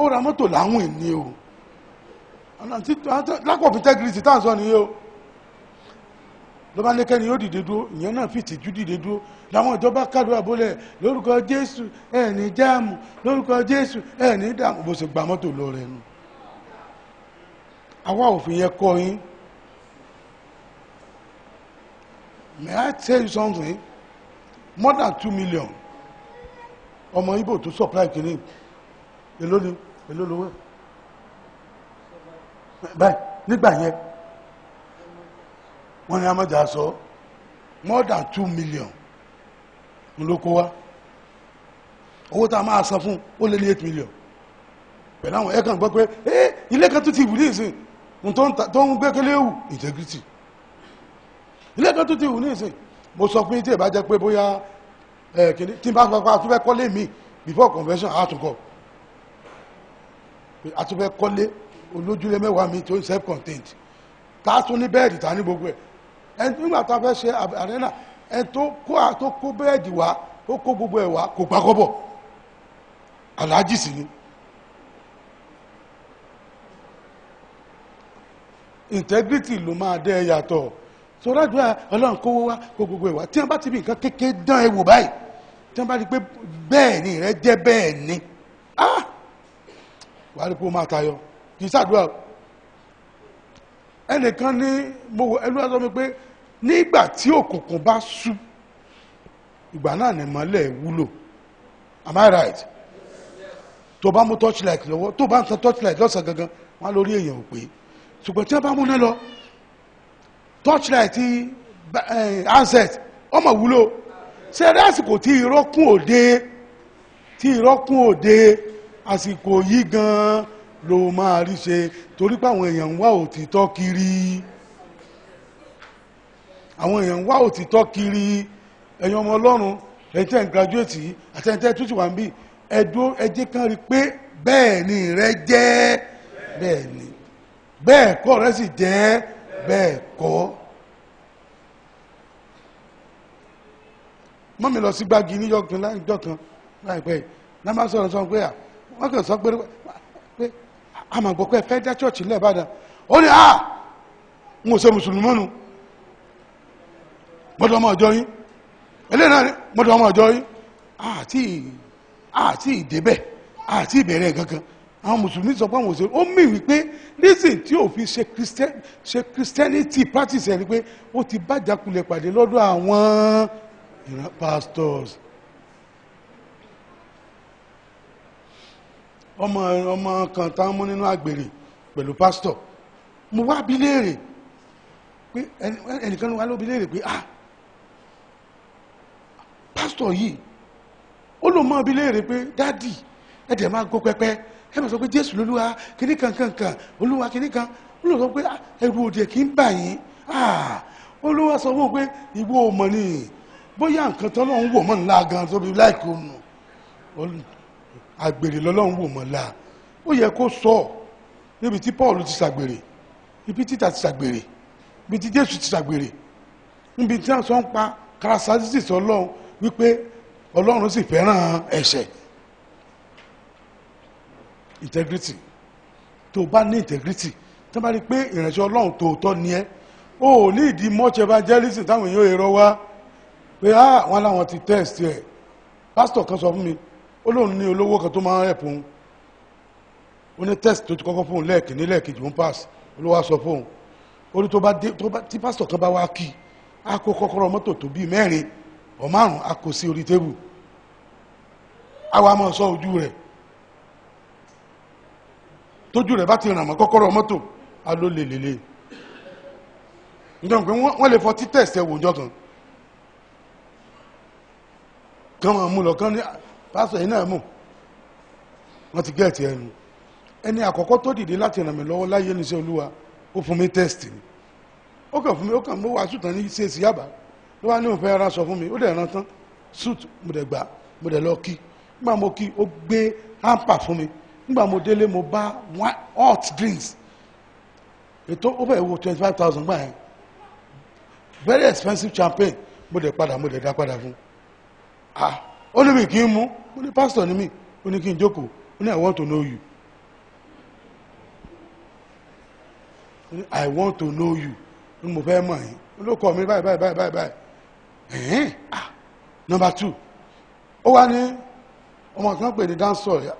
ó ra mọ́tò láwìn ní o lack of integrity tá à ń sọ nìyí o ló bá lékẹ́ni yóò dìde dúró ìyẹn náà fi tìjú dìde dúró làwọn ìjọba kádùá bólẹ̀ lórúkọ Jésù ẹ̀ ní jáàmù lórúkọ Jésù ẹ̀ ní dààmú bó ṣe gba mọ́tò lọ rẹ̀ nù àwa òfin yẹn kọ́ yín. May I tell you something? More than 2 million ọmọ Igbo tó supply kìíní èló ni èló lówó báyìí nígbà yẹn wọ́n ní amájà sọ more than 2 million ló kó wá owó tá a máa san fún ó lé ní 8 million pẹ̀lú àwọn ẹ̀kan gbọ́ pé ilé kan tó ti wù ní ìsìn tó ń gbẹ́kẹ́lé wù integrity ilé kan tó ti wù ní ìsìn mo sọ pé tí ẹ bá jẹ́ pé bóyá kìíní tí n bá fapá àtúbẹ́ kọ́lé mi before convention àtúnkọ́ àtúbẹ́ kọ́lé olójúlé mẹ́wàá mi tó self contained tá a tún ní bẹ́ẹ̀dì tá ní gbogbo ẹ̀ ẹni nígbà tá a fẹ́ ṣe arena ẹni tó kó bẹ́ẹ̀dì wá ó kó gbogbo ẹ̀ wá kò gbà kọ́bọ̀ aláàjì sí ni integrity ló máa dẹ́ yàtọ̀ sọ́dájúwà ọlọ́run kówó wá kó gbogbo ẹ̀ wá tí wọ́n bá ti bí nǹkan kékeré dán ẹ wò báyìí tí wọ́n bá rí pé bẹ́ẹ̀ ni rẹ jẹ́ bẹ́ẹ̀ ni wà á rí pé ó máa tayọ kì í ṣàdúrà ẹnìkan ní mo wọ ẹlú àtọ́ mi pé nígbà tí òkùnkùn bá ṣú ìgbà náà ní mọ́lẹ̀ wúlò am I right tó bá mú torchlight lọ́wọ́ tó bá ń tan torchlight lọ́sàn gangan wọ́n á lórí èèyàn ò pé ṣùgbọ́n tí wọ́n bá múná lọ torchlight handset ọmọ wúlò ṣe rí àsìkò tí irọ́ kún òde àsìkò yìí gan ló máa rí ṣe torí pé àwọn èèyàn ń wá òtítọ́ kiri ẹ̀yin ọmọ ọlọ́run ẹ̀tẹ́ ń graduate àtẹ́ntẹ́ tó ti wà ń bí ẹ̀dọ́ ẹjẹ́ kan rí pé bẹ́ẹ̀ ni rẹ jẹ́ bẹ́ẹ̀ ni bẹ́ẹ̀ kọ́ rẹ sì jẹ́ bẹ́ẹ̀ kọ́. mọ́ mi lọ sí gbági níjọ́ kan láìpẹ́ náà máa sọ̀rọ̀ sọ pé wọ́n kàn sọ pé a máa gbọ́ pé fẹ́ dá chọ́ọ̀chì ilẹ̀ Ìbàdàn ó ní ń ṣe mùsùlùmí nù gbọ́dọ̀ ọmọ ọjọ́ yín eléyìí náà ni gbọ́dọ̀ ọmọ ọjọ́ yín àti ìdébẹ̀ àti ìbẹ̀rẹ̀ gangan àwọn mùsùlùmí sọ pé àwọn òṣèlú ó mì wípé reason tí ò fi ṣe Christianity practice ẹni pé ó ti bá jákulẹ̀ pàdé lọ́dọ̀ àwọn pastors ọmọ kan tá ń mú nínú àgbèrè pẹ̀lú pastor mo wá bi léèrè pé ẹnìkan wá ló bi léèrè pé pastor yìí ó lò mọ́ bi léèrè pé dádì ẹ̀dẹ̀ máa gbó pẹ́pẹ́ ẹ máa sọ pé Jésù lolúwa kìíní kankan olúwa kìíní kan ó lò sọ pé ẹrù òdì kì í bà yín olúwa sọ fún pé ìwọ ò mọ̀ ni bóyá nǹkan tó lọ́n wò mọ́ ńlá gan tó bí láìkí ònà àgbèrè lọ́lọ́run wò mọ́ ńlá ó yẹ kó sọ níbi tí Paul ti ṣàgbèrè ibi títà ti ṣàgbèrè ibi tí Jésù ti ṣàgbèrè níbi tí wọ́n sọ ń pa characteristics Ọlọ́run wípé Ọlọ́run sì fẹ́ràn ẹ̀ṣẹ̀ integrity. Tó bá ní integrity tó bá rí pé ìránṣẹ́ Ọlọ́run tòótọ́ ni ẹ́ o ní ìdí much evangelism táwọn èèyàn èrò wá pé wọ́n láwọn ti test ẹ̀. Pastor kan sọ fún mi ó lóun ní olówó kan tó máa ń help òun ó ní test tó ti kọ́kọ́ fún òun lẹ́ẹ̀kìní lẹ́ẹ̀kejì òun pass olówó á sọ fún òun ó ní tí pastor kan bá wá kí á kó kọ́kọ́rọ́ mọ́tò tó bíi 4 or 5 á kó sí orí tébù á wá máa sọ ojú rẹ̀ tójú rẹ̀ bá ti ràn mọ́ kọ́kọ́rọ́ mọ́tò á ló lè lélẹ̀ nítorí pé wọ́n lè fọ tí test ẹ̀ wòjọ́ kan máa mú lọ kán ní pásọ̀ yìí náà mú wọ́n ti gẹ́ẹ̀tì ẹnu ẹni àkọ́kọ́ tó dìde láti ràn mí lọ́wọ́ láyé ní iṣẹ́ Olúwa ó fún mi test ni ó kàn fún mi ó kàn mú wàásù tán ní CAC Yaba ló wá ní òun fẹ́ ara sọ fún mi ó dẹ̀ rán tán suit mo dẹ̀ gbà mo dẹ̀ lọ kí nígbà mo kí ó gbé hamper fún mi nígbà mo délé mo bá hot drinks ètò ó fẹ́ wo 25,000 gbà yẹn very expensive champagne mo dẹ̀ dá padà fún ó ní mi kí n mú ó ní pastor ní mi ó ní kí n jókòó ó ní I want to know you ó ní I want to know you ó ní mo fẹ́ mọ̀ yín ó ló kọ́ mi báyìí number 2 ó wá ní ọmọ kan pè ní dancehall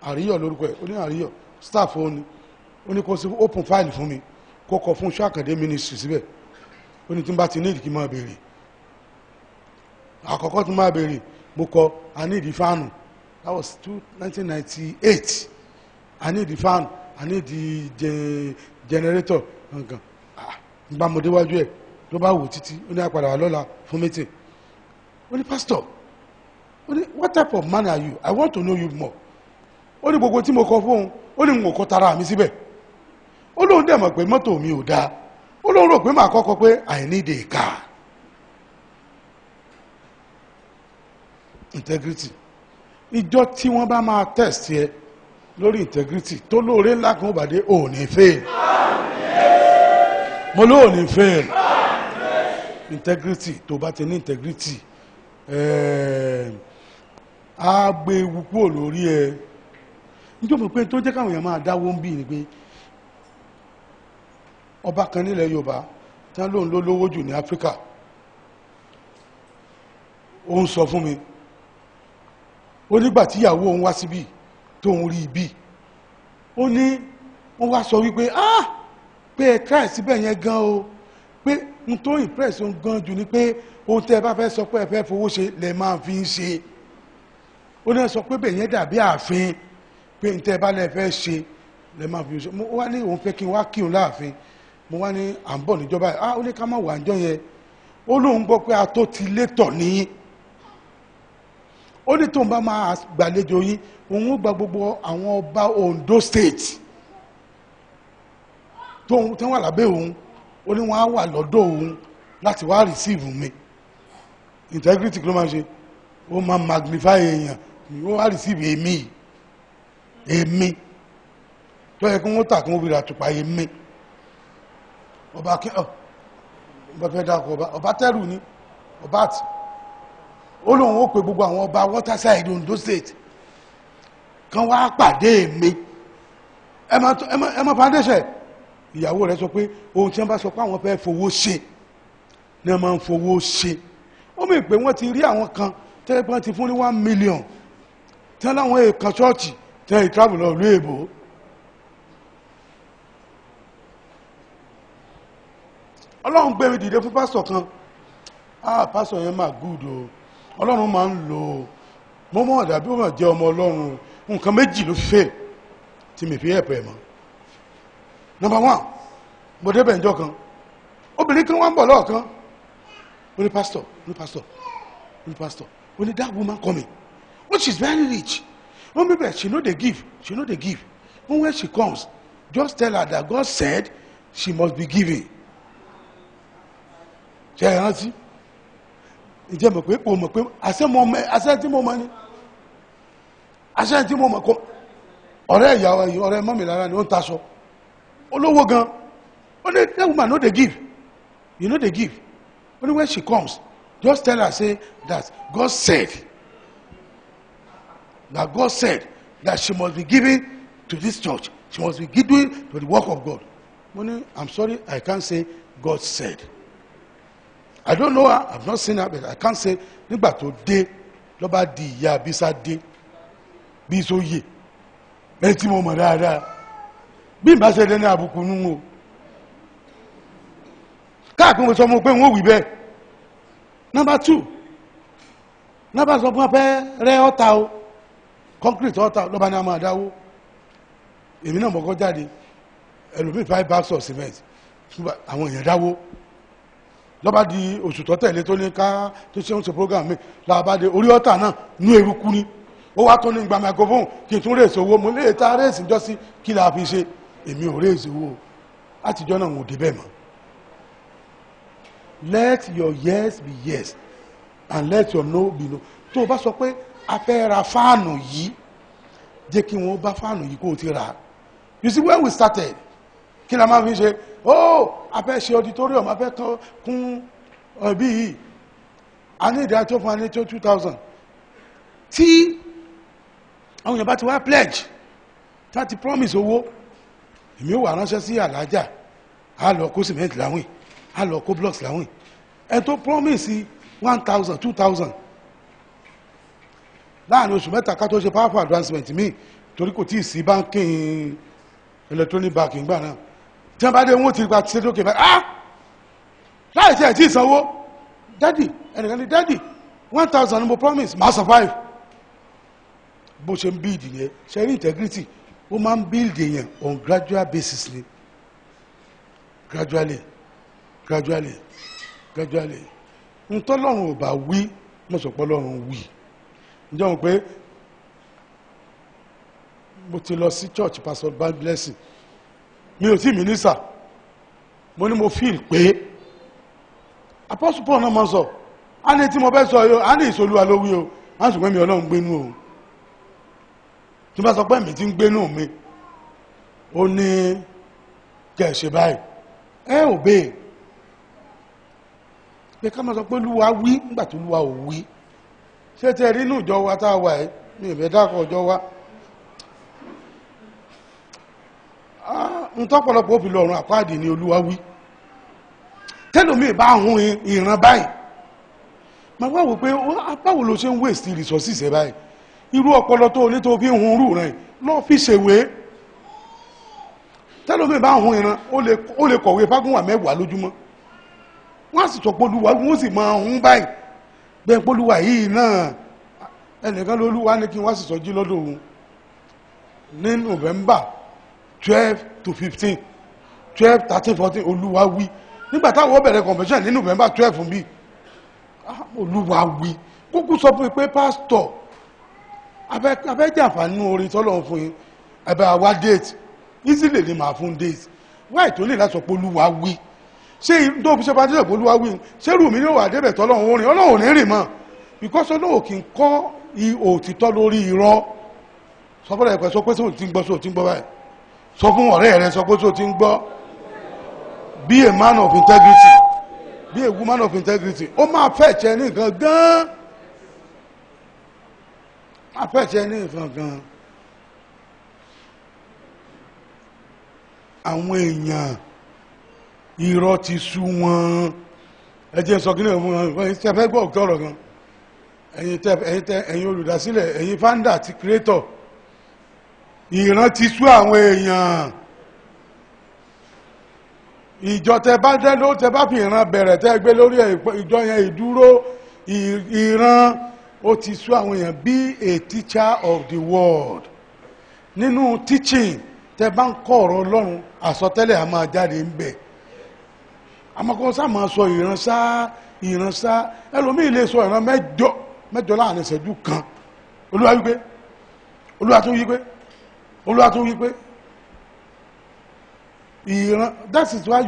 àríyọ̀ lórúkọ ẹ̀ ó ní àríyọ̀ staff ó ní kó sí open file fún mi kó kọ fún Ṣàkàndé ministry síbẹ̀ ó ní tí n bá ti ní ìdíkì máa béèrè àkọ́kọ́ tí máa béèrè mo kọ I need the fan that was 1998 I need the fan I need the generator nǹkan nígbà mo déwájú ẹ̀ ló bá wò títí ó ní àpàdà wà lọ́la fún meeting ó ní pastor ó ní what type of man are you I want to know you more ó ní gbogbo tí mo kọ fóun ó ní n ò kọ tara mi síbẹ̀ ó lóun dẹ̀ mọ̀ pé mọ́tò mi ò dáa ó lóun rò pé màá kọ́kọ́ pé I need a car. Integrity ìjọ tí wọ́n bá máa test ẹ lórí integrity tó lóore ńlá kan ó bàdé ò ní fail mo ló ò ní fail integrity tó bá ti ní integrity á gbé ewu kúrò lórí ẹ níjọ́ mọ̀ pé tó jẹ́ káwọn èèyàn máa dáwó ń bí ni pé ọba kan nílẹ̀ Yorùbá tí wọ́n lóun ló lówó jù ní Áfíríkà ó ń sọ fún mi ó nígbà tí ìyàwó òun wá síbí tó ń rí ibi ó ní wọ́n wá sọ wípé pé ẹ try síbẹ̀ yẹn gan o pé n tó impress òun gan jù ni pé ohun tẹ́ ẹ bá fẹ́ sọ pé ẹ fẹ́ fowó ṣe lẹ máa fi ń ṣe ó ní sọ pé bẹ́ẹ̀ yẹn dàbí ààfin pé n tẹ́ ẹ bá lẹ fẹ́ ṣe lẹ máa fi ń ṣe mo wá ní òun fẹ́ kí n wá kí òun láàfin mo wá ní à ń bọ̀ níjọba ó ní ká má wà níjọ́ yẹn ó lóun gbọ́ pé a tó ti létọ̀ ní ó ní tóun bá máa gbàlejò yín òun ó gba gbogbo àwọn ọba Ondo State tóun tí wọ́n wà lábẹ́ òun ó ní wọ́n á wà lọ́dọ̀ òun láti wá receive mi integrity kí ló máa ṣe ó máa magnify èèyàn ó wá receive èmi tó yẹ kí wọ́n tà kí wọ́n fi ra àtùpà èmi ọba kí ọba fẹ́ dákọ̀ ọba tẹ́rù ni ọba àti ó lóun ó pe gbogbo àwọn ọba Waterside Ondo State kan wá pàdé mi ẹ má foundation ìyàwó rẹ̀ sọ pé ohun tí wọ́n bá sọ pé àwọn fẹ́ fowó ṣe ní wọ́n máa ń fowó ṣe ó mì pé wọ́n ti rí àwọn kan tẹ́lẹ̀ pé wọ́n ti fún ní 1 million tí wọ́n láwọn èèkàn ṣọ́ọ̀ṣì tí wọ́n travel lọ ìlú èbó ọlọ́run gbé mi dìde fún pásítọ̀ kan pásítọ̀ yẹn máa good o ọlọ́run máa ń lò ó mọ́ àdàbí ó máa jẹ́ ọmọ ọlọ́run nǹkan méjì ló fi fail tí mi fi ẹ̀pẹ̀ mọ́. Number 1 mo débẹ̀ ǹjọ́ kan obìnrin kan wá ń bọ̀ lọ́ọ̀kan ó ní pastor ó ní that woman coming oh she's very rich ó ní bẹ́ẹ̀ she no dey give when she comes just tell her that God said she must be giving. ṣe é rántí ìjẹ́ mọ̀ pé o mọ̀ pé àṣẹ tí mo mọ̀ ni àṣẹ tí mo mọ̀ kọ́ ọ̀rẹ́ ìyàwó ọ̀rẹ́ mọ́mì lára ni ó ń taṣọ olówó gan ó ní that woman no dey give you no dey give only when she comes just tell her say that God said that she must be given to this church. She must be given to the work of God. Money, I'm sorry, I can't say God said. I don't know her, I've not seen her, but I can't say nígbà tó dé ló bá di ìyá Bísá dé bí sóyè bẹ́ẹ̀ tí mo mọ̀ dáadáa bí n bá ṣe dé ní àbùkù nínú o káàkiri mo sọ mo pé n ó wí bẹ́ẹ̀. Number 2, number sọ fún apẹ́ rẹ́ ọ̀tá o concrete ọ̀tá ló bá ní a máa dáwó èmi náà mọ̀kọ́ jáde ẹlòmíì 5 bags of cement àwọn èèyàn dáwó lọ́ba di oṣù tó tẹ̀lé tó ní ká tó ṣe ń ṣe program mi làbádé orí ọ̀tà náà nú eruku ni ó wá tó ní gba microphone kí n tún rèéṣe owó mo lè ta rèéṣì jọ sí kí la fi ṣe èmi ò rèéṣe owó látijọ́ náà ò dé bẹ́ẹ̀ mọ́. Let your yes be yes and let your no be no. tó o bá sọ pé a fẹ́ ra fáànù yìí jẹ́ kí wọ́n bá fáànù yìí kó o ti rà á. You see, when we started kí la máa fi ṣe a fẹ́ ṣe auditorium a fẹ́ kún ọ̀bí yìí a ní ìdá tó fún wa ní 2000 tí àwọn èèyàn bá ti wá pledge láti promise owó èmi ò wà ránṣẹ́ sí alájà a lọ kó cement láwìn a lọ kó blocks láwìn ẹ tó promise 1000 2000 láàrin oṣù mẹ́ta ká tó ṣe powerful advancement mi torí kò tí ì sí banking electronic banking gbà náà tí wọ́n bá dé wọ́n ti gba ṣe lókè báyìí láì tí ẹ̀ tí ì sanwó dádì ẹnìkan ní dádì 1000 ni mo promise máa survive bó ṣe ń build yẹn ṣe rí integrity ó máa ń build yẹn on gradual basis ni gradually ntọ́lọ́run ò bá wí mọ̀sọ̀pọ̀ lọ́run wí ǹjẹ́ wọn pé mo ti lọ sí church pastor Bad Blessing mi ò tí mínísà mo ní mo feel pé apostle Paul náà máa sọ á ní tí mo fẹ́ sọ yóò á ní ìsolúwa ló wí o á sì pé mi ọlọ́run gbénú o tí bá sọ pé mi ti ń gbénú mi ó ní kẹ̀ ṣe báyìí ẹ ò bẹ́ẹ̀ pé ká máa sọ pé olúwa wí nígbà tó olúwa ò wí ṣé tẹ rí inú ìjọ wa tá a wà ẹ́ mi ò fẹ́ dákọ̀ ọjọ́ wa ń tọ́pọ̀lọpọ̀ òfin lọ́rùn àpáàdì ni olúwa wí tẹ́lòmí bá hun ìran báyìí ma wá wò pé báwo ló ṣe ń waste resources ẹ báyìí irú ọpọlọ tó ní tó fi hun rú rẹ̀ lọ́ fi ṣèwé tẹ́lòmí bá hun ìran ó lè kọ̀wé fágúnwà 10 lójúmọ́ wọ́n á sì sọ pólúwa wọ́n sì máa hun báyìí bẹ́ẹ̀ pólúwa yìí náà ẹnìkan lólúwa ní kí wọ́n sì sọ jí lọ́dọ̀ òun ní November 12 to 15 12 13 14 olúwa wí nígbà táwọn bẹ̀rẹ̀ convention ní November 12 fún bí olúwa wí kúkú sọ fún mi pé pastor abẹ́jàfà nínú orin tọ́lọ̀ fún yín ẹ̀bẹ̀ àwa date easily ni màá fún date wáì tó lè láti sọ pé olúwa wí ṣé tó fi ṣe bá dé pé olúwa wí ṣé rú mi ní wà débẹ̀ tọ́lọ̀ orin ọlọ́run ní rìn mọ́ because ọlọ́run kì í kọ́ òtítọ́ lórí irọ́ sọ fún ẹ̀pẹ́ sọ pé sọ ti ń gbọ́ báyìí sọ fún ọ̀rẹ́ rẹ sọ pé tó ti ń gbọ́ be a man of integrity be a woman of integrity ó máa fẹ̀ẹ̀ṣẹ̀ ní nǹkan gan-an máa fẹ̀ẹ̀ṣẹ̀ ní nǹkan gan-an àwọn èèyàn irọ́ ti sú wọn ẹ jẹ́ sọ kí ní ọmọ wọn ṣe fẹ́ gbọ́ ọ̀tọ̀ ọ̀rọ̀ gan ẹ̀yin olùdásílẹ̀ ẹ̀yin founder àti creator ìran ti sú àwọn èèyàn ìjọ tẹ bá dé ló tẹ bá fi ìran bẹ̀rẹ̀ tẹ gbé lórí ìjọ yẹn ìdúró ìran ó ti sú àwọn èèyàn be a teacher of the world nínú teaching tẹ bá ń kọ́ ọ̀rọ̀ Ọlọ́run àsọtẹ́lẹ̀ a máa jáde ń bẹ̀ àmọ́kọ́ sá máa sọ ìran sá ẹlòmíì lè sọ ìran mẹ́jọ láàrin ìṣẹ́jú kan Olúwa tún wí pé ìran that is why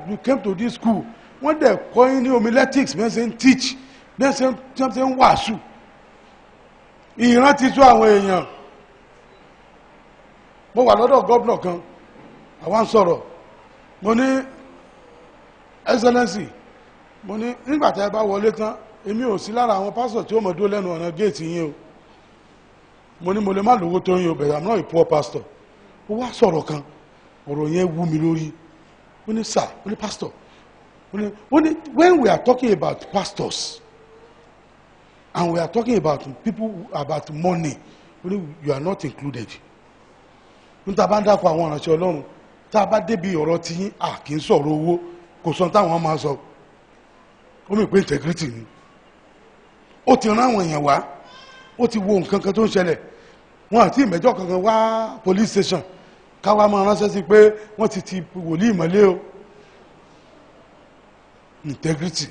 you came to this school wọ́n dẹ̀ kọ́ yín ní homiletics bí wọ́n ṣe ń teach bí wọ́n ṣe ń wàásù ìran ti tú àwọn èèyàn mo wà lọ́dọ̀ gọ́ọ̀nà kan àwọn sọ̀rọ̀ mo ní excellency mo ní nígbàtí ẹ bá wọlé tán èmi ò sí lára àwọn pásítọ̀ tí ó mọ̀ dúró lẹ́nu ọ̀nà géètì yín o mo ní mo lè má lówó tó yín o, but I'm not a poor pastor. ó wá sọ̀rọ̀ kan, ọ̀rọ̀ yẹn wú mi lórí. ó ní sir, ó ní pastor, ó ní when we are talking about pastors and we are talking about people about money, ó ní you are not included. n ta bá ń dákọ̀ àwọn ìránṣẹ́ Ọlọ́run, tá a bá débi ọ̀rọ̀ tí yín kì í sọ̀rọ̀ owó, kò sọ táwọn máa sọ. ó mì pé integrity ni. ó ti rán àwọn èèyàn wá, ó ti wo nǹkan kan tó ń ṣẹlẹ̀, wọn àti ìmẹ́jọ́ kankan wá police station káwá máa ránṣẹ́ sí pé wọ́n ti wòlíì mọ́lé o. Integrity.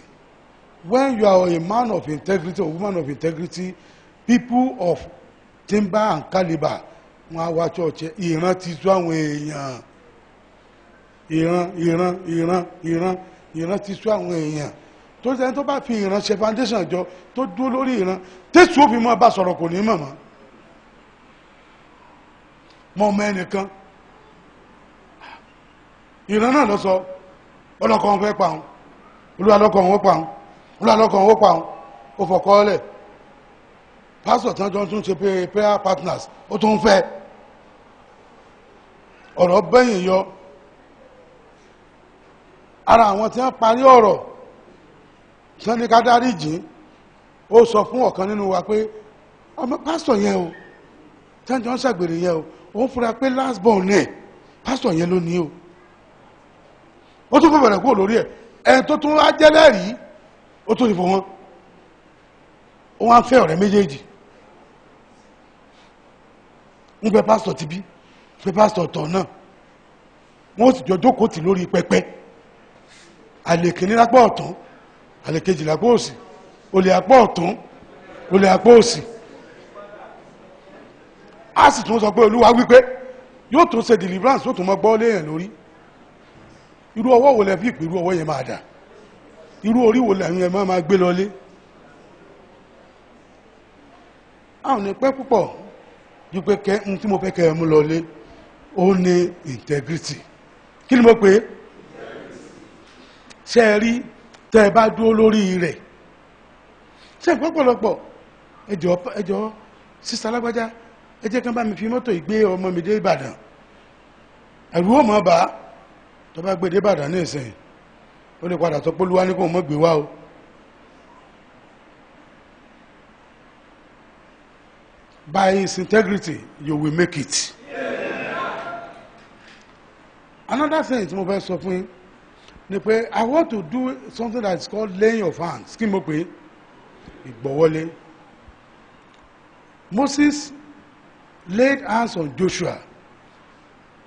When you are a man of integrity or woman of integrity, people of timber and caliber wọn á wá church. ìran ti tú àwọn èèyàn, ìran ti tú àwọn èèyàn. tó ṣe tó bá fi ìran ṣe foundation jọ tó dúró lórí ìran, tẹ́sù ó fi mọ́ bá sọ̀rọ̀ kò ní mọ̀mọ́. mọ́ ọmọ ẹnìkan ìran náà lọ sọ ọlọ́kọ̀ wọn fẹ́ pa wọn, olúwa lọ́kọ̀ wọn ó pa wọn, olúwa lọ́kọ̀ wọn ó pa wọn, ó fọkọ́ ọlẹ̀. pásítọ̀ tí wọ́n jọ tún ṣe prayer partners ó tún fẹ́. ọ̀rọ̀ bẹ́yìn yọ. ara àwọn tí wọ́n parí ọ̀rọ̀ tí wọ́n ní ká dáríjì, ó sọ fún ọ̀kan nínú wa pé ọmọ pásítọ̀ yẹn o tí wọ́n jọ ń ṣàgbèrè yẹn o, òun fura pé last born ẹ̀ pásítọ̀ yẹn ló ní o. ó tún fẹ́ bẹ̀rẹ̀ kúrò lórí ẹ̀, ẹni tó tún wá jẹ́lẹ́rìí ó tún ìfọ̀ wọn. ó wá ń fẹ́ ọ̀rẹ́ méjèèjì, ń fẹ́ pásítọ̀ ti bí, fẹ́ pásítọ̀ tọ̀ náà. wọ́n sì jọ jókòó tì lórí pẹpẹ. àlè kìíní lápá ọ̀tún, àlè kejì lápá òsì, olè apá ọ̀tún, olè apá òsì. a sì tún sọ pé olúwa wípé yóò tún ṣe deliverance, yóò tún mọ gbọ́ léèyàn lórí. irú ọwọ́ wo lẹ fi ìpè irú ọwọ́ yẹn máa dà? irú orí wo lẹ́yìn ẹ̀ máa gbé lọlé? àwọn ní pẹ́ púpọ̀ ju pé n tí mo fẹ́ kẹ́ ẹ mú lọlé ó ní integrity. kí ni mo pè é? ṣe é rí tẹ́ ẹ bá dúró lórí rẹ̀. ṣe é pọ́pọ̀lọpọ̀ ẹjọ́ sísá lágbájá, ẹ jẹ́ kán bá mi fi mọ́tò ìgbé ọmọ mi dé Ìbàdàn. ẹ̀rù ó mọ̀ bá tó bá gbé dé Ìbàdàn ní ìsìn, ó lè padà sọ pé Olúwa ní kó mọ́ gbé wá o. By his integrity you will make it. Another thing tí mo fẹ́ sọ fún yín ni pé I want to do something that is called laying of hands. kí mo pè é? ìgbọ̀wọ́lé. Moses laid hands on Joshua,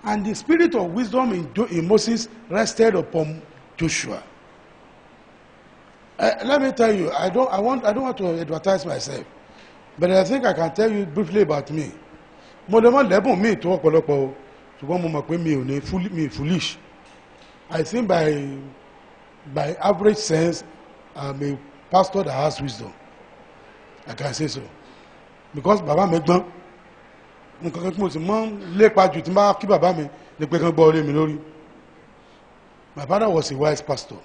and the spirit of wisdom in Moses rested upon Joshua. Let me tell you, I don't want to advertise myself, but I think I can tell you briefly about me. Mo lè mọ lẹ́bùn mi tó ọ̀pọ̀lọpọ̀ o, ṣùgbọ́n mo mọ̀ pé mi foolish. I think by average sense, I'm a pastor that has wisdom. I can say so, because bàbá mi gbọ́n. nǹkan kan tí mo sì mọ́ lépa jù tí n bá kí bàbá mi ní pé kán gbọ́ orí mi lórí. My father was a wise pastor.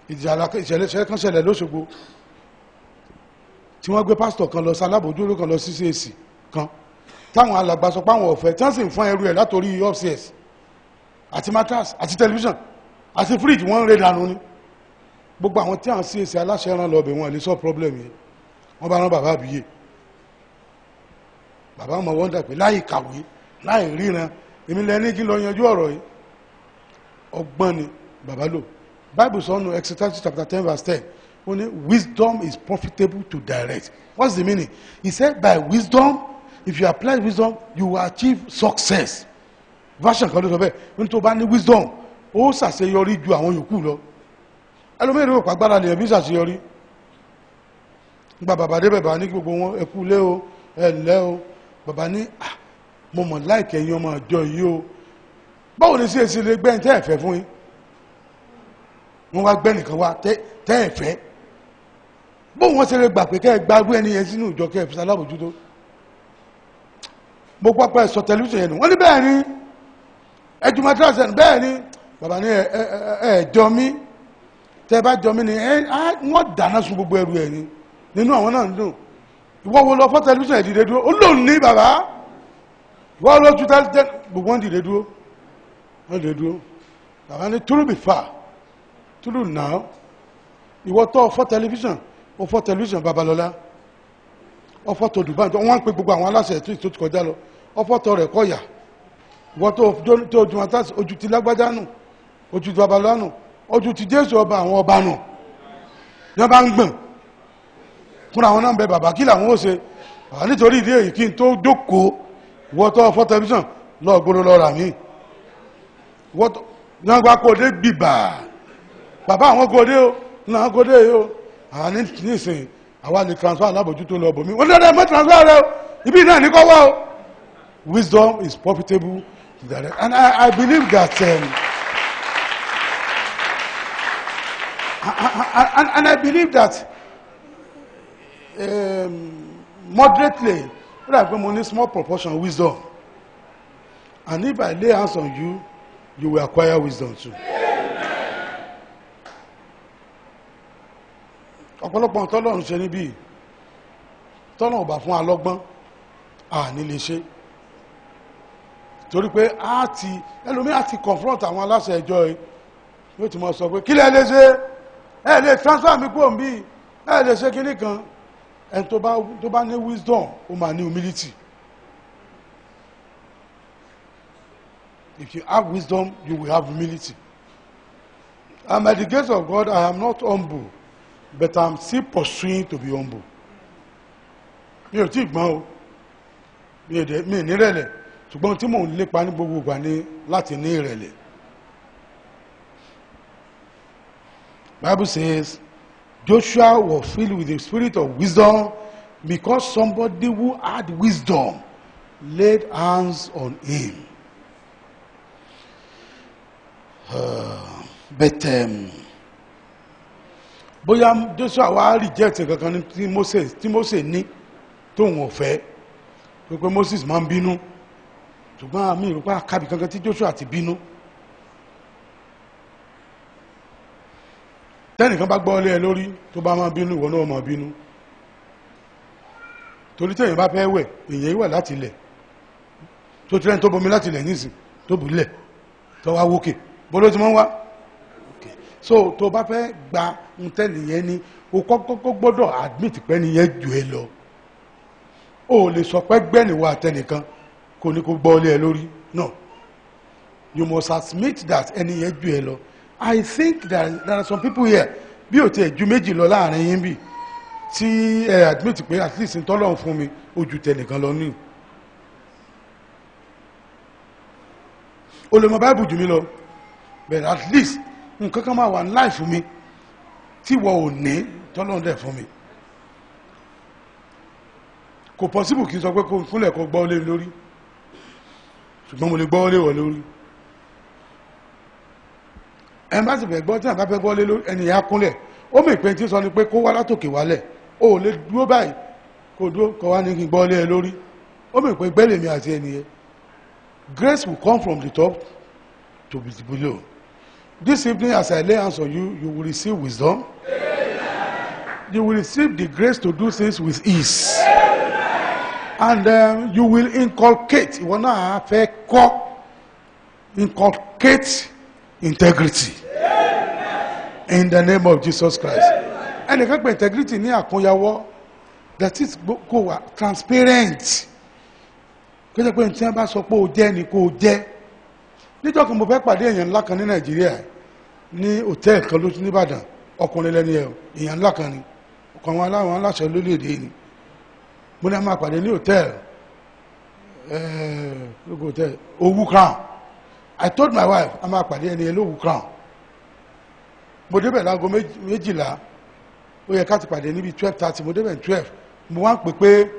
ìṣẹ̀lẹ̀ kan ṣẹlẹ̀ lóṣogbo tí wọ́n gbé pásítọ̀ kan lọ sí alábòójúlé kan lọ sí CAC kan, táwọn alàgbà sọ pé àwọn ọ̀fẹ́ tí wọ́n sì ń fún ẹrù ẹ̀ látòrí upstairs àti mattress àti television àti fridge wọ́n ń ré dànù ni. gbogbo àwọn tí àwọn CAC aláṣẹ rán lọ bẹ̀ wọ́n lè sọ problem yẹn, wọ́n bá rán bàbá àbíyè. bàbá ọmọ wọn dà pé láì kàwé láì ríran èmi lẹ́ni kí lọ yanjú ọ̀rọ̀ yìí. ọgbọ́n ni bàbá lò. Bible sọ nù Exodus chapter 10 verse 10 ó ní wisdom is profitable to direct. What's the meaning? He said by wisdom, if you apply wisdom you will achieve success. Version kan ló sọ bẹ́ẹ̀ ní tó bá ní wisdom ó ṣàṣeyọrí ju àwọn yòókù lọ. ẹlòmíràn ò pàgbára lè bí ṣàṣeyọrí. gba bàbá dé bàbá ní gbogbo wọn ẹkú lé o ẹ ǹlẹ́ o. bàbá ní mo mọ̀ láìkẹ́ yín ọmọ àjọ yìí o, báwo ni sí èsì lè gbẹ́yìn tẹ́ ẹ̀fẹ́ fún yín? wọ́n wá gbẹ́ nìkan wá tẹ́ ẹ̀fẹ́, bóun wọ́n ṣe lè gbà pé kẹ́ ẹ gbárù ẹni yẹn sínú ìjọ kẹ́ ẹ fi ṣalábòjútó. mo gbọ́ pé ẹ̀sọ́ tẹlifíṣàn yẹn nù wọ́n ní bẹ́ẹ̀ ni ẹ̀jú matrasi ẹ̀nu bẹ́ẹ̀ ni. bàbá ní ẹ̀jọ mi tẹ́ bá jọ mi ni wọ́n dáná sun gbogbo ẹrù ẹ̀ ni nínú àwọn náà ń dùn. ìwọ wo lọ fọ́ tẹlifíṣàn ìdìde dúró ó lòun ní bàbá ìwọ lójú tẹlifíṣàn gbogbo wọn dìde dúró wọn dìde dúró bàbá ní túrú bí fà túrú náà ìwọ tó fọ́ tẹlifíṣàn ó fọ́ tẹlifíṣàn Babalọ́lá ó fọ́ tó Dubai tó wọ́n ń pe gbogbo àwọn aláṣẹ tó ti kọjá lọ ó fọ́ tó rẹ̀ kọ́yà ìwọ tó ojú wọn tásì ojú ti lágbájá nù ojú ti Babalọ́lá nù ojú ti Jésù ọba àwọn ọba nù ní wọ́n bá ń gbọ̀n fúnra wọn náà ń bẹ bàbá kí làwọn ó ṣe nítorí ìdí èyí kí n tó jókòó ìwọ tó fọ́ tẹlifíṣàn lọ́ọ̀ gbọ́dọ̀ lọ́ọ́ rà mí ìwọ tó ní wọ́n gbá kóde gbìbà bàbá àwọn kóde o náà kóde yìí o ní ìsìn àwa lè transfer alábòjútó lọ bòmí wọ́n dáadáa mọ́ transfer rẹ o ibi náà ní kọ́ wá o. Wisdom is profitable to direct, and I believe that and I believe that moderately, like when only small proportion of wisdom, and if I lay hands on you, you will acquire wisdom too. Ọ̀pọ̀lọpọ̀ tọ́lọ́run ṣe níbí tọ́lọ́run ọba fún alọ́gbọ́n ní lè ṣe torí pé ẹlòmí àti confront àwọn aláṣẹ ẹjọ́ ẹ yóò ti mọ̀ sọ pé kí lẹ lè ṣe ẹ lè transfer mi kúrò bí ẹ lè ṣe kíní kan ẹni tó bá ní wisdom ó máa ní humility. If you have wisdom, you will have humility. And by the grace of God, I am not humble, but I am still pursuing to be humble. Mi ò tí gbọ́n o, mi ní ìrẹ̀lẹ̀, ṣùgbọ́n tí mò ń lépa ní gbogbo ìgbà ní láti ní ìrẹ̀lẹ̀. Bible says, Joshua was filled with the spirit of wisdom because somebody who had wisdom laid hands on him. But bóyá Joshua wá reject kankan tí Moses ní tóun ò fẹ́ pé Moses máa ń bínú ṣùgbọ́n àmì ìrùpá kábì kankan tí Joshua ti bínú tẹ́nìkan bá gbọ́ lé ẹ lórí tó bá máa bínú ìwọ náà máa bínú torí tẹ́yìn bá fẹ́ wẹ̀ èyàn ìwẹ̀ láti ilẹ̀ tó tẹ́lẹ̀ tó bomi láti ilẹ̀ nísìn tó bù lẹ̀ tó wá wókè bọ́lọ́ ti mọ́ wá so tó bá fẹ́ gba ń tẹ́lẹ̀ yẹn ni o kọ́kọ́ gbọ́dọ̀ admit pé ni yẹn jù ẹ lọ o lè sọ pé gbẹ́niwọ̀ àtẹnìkan kò ní kó gbọ́ lé ẹ lórí no you must admit that ẹni yẹn jù ẹ lọ. I think that there are some people here bí o tiẹ̀ ju méjì lọ láàrin yín bí tí ẹ admit pé at least ntọ́lọ́run fún mi ó ju tẹnìkan lọ ní. O lè mọ báìbù jù mí lọ but at least nǹkan kan máa wà ní láì fún mi tí wọ́n ò ní tọ́lọ́run dẹ̀ fún mi. Kò possible kí n sọ pé kó fúnlẹ̀ kó gbọ́ lé lórí ṣùgbọ́n mo lè gbọ́ lé wọ̀ lórí. Ẹ bá sì fẹ́ gbọ́ tí àbá fẹ́ gbọ́ lé lórí ẹnìyàn kúnlẹ̀ ó mọ̀ ìpín tí sọ ni pé kó wá látòkè wálẹ̀ ó lè dúró báyìí kó dúró kó wá ní kí n gbọ́ lé ẹ lórí ó mọ̀ ìpín gbẹ́lẹ̀ mi àti ẹnìyẹn. Grace will come from the top to be below. This evening as I lay hands on you, you will receive wisdom. Amen. You will receive the grace to do things with ease. Amen. And you will inculcate ìwọ náà fẹ́ kọ́ inculcate integrity. Amen. In the name of Jesus Christ. And ẹnìkan pé integrity ní àkúnyawọ́ that is kó wà transparent kó jẹ́ pé tí wọ́n bá sọ pé o jẹ́ ni kó o jẹ́. Níjọ́ kan mo fẹ́ pàdé èèyàn ńlá kan ní Nàìjíríà ní hòtẹ́ẹ̀lì kan lóṣù nìbàdàn ọkùnrin lẹ́ni ẹ̀ èèyàn ńlá kan ni ọkàn wọn aláwọn aláṣẹ lórílẹ̀‐èdè ni mo ní a máa pàdé ní hòtẹ́ẹ̀lì Owú Crown. I told my wife a máa pàdé ẹni Owú Crown. Mo débẹ̀ láago 12:00 ó yẹ ká ti pàdé níbi 12:30 mo débẹ̀ 12 mo wá ń pè pé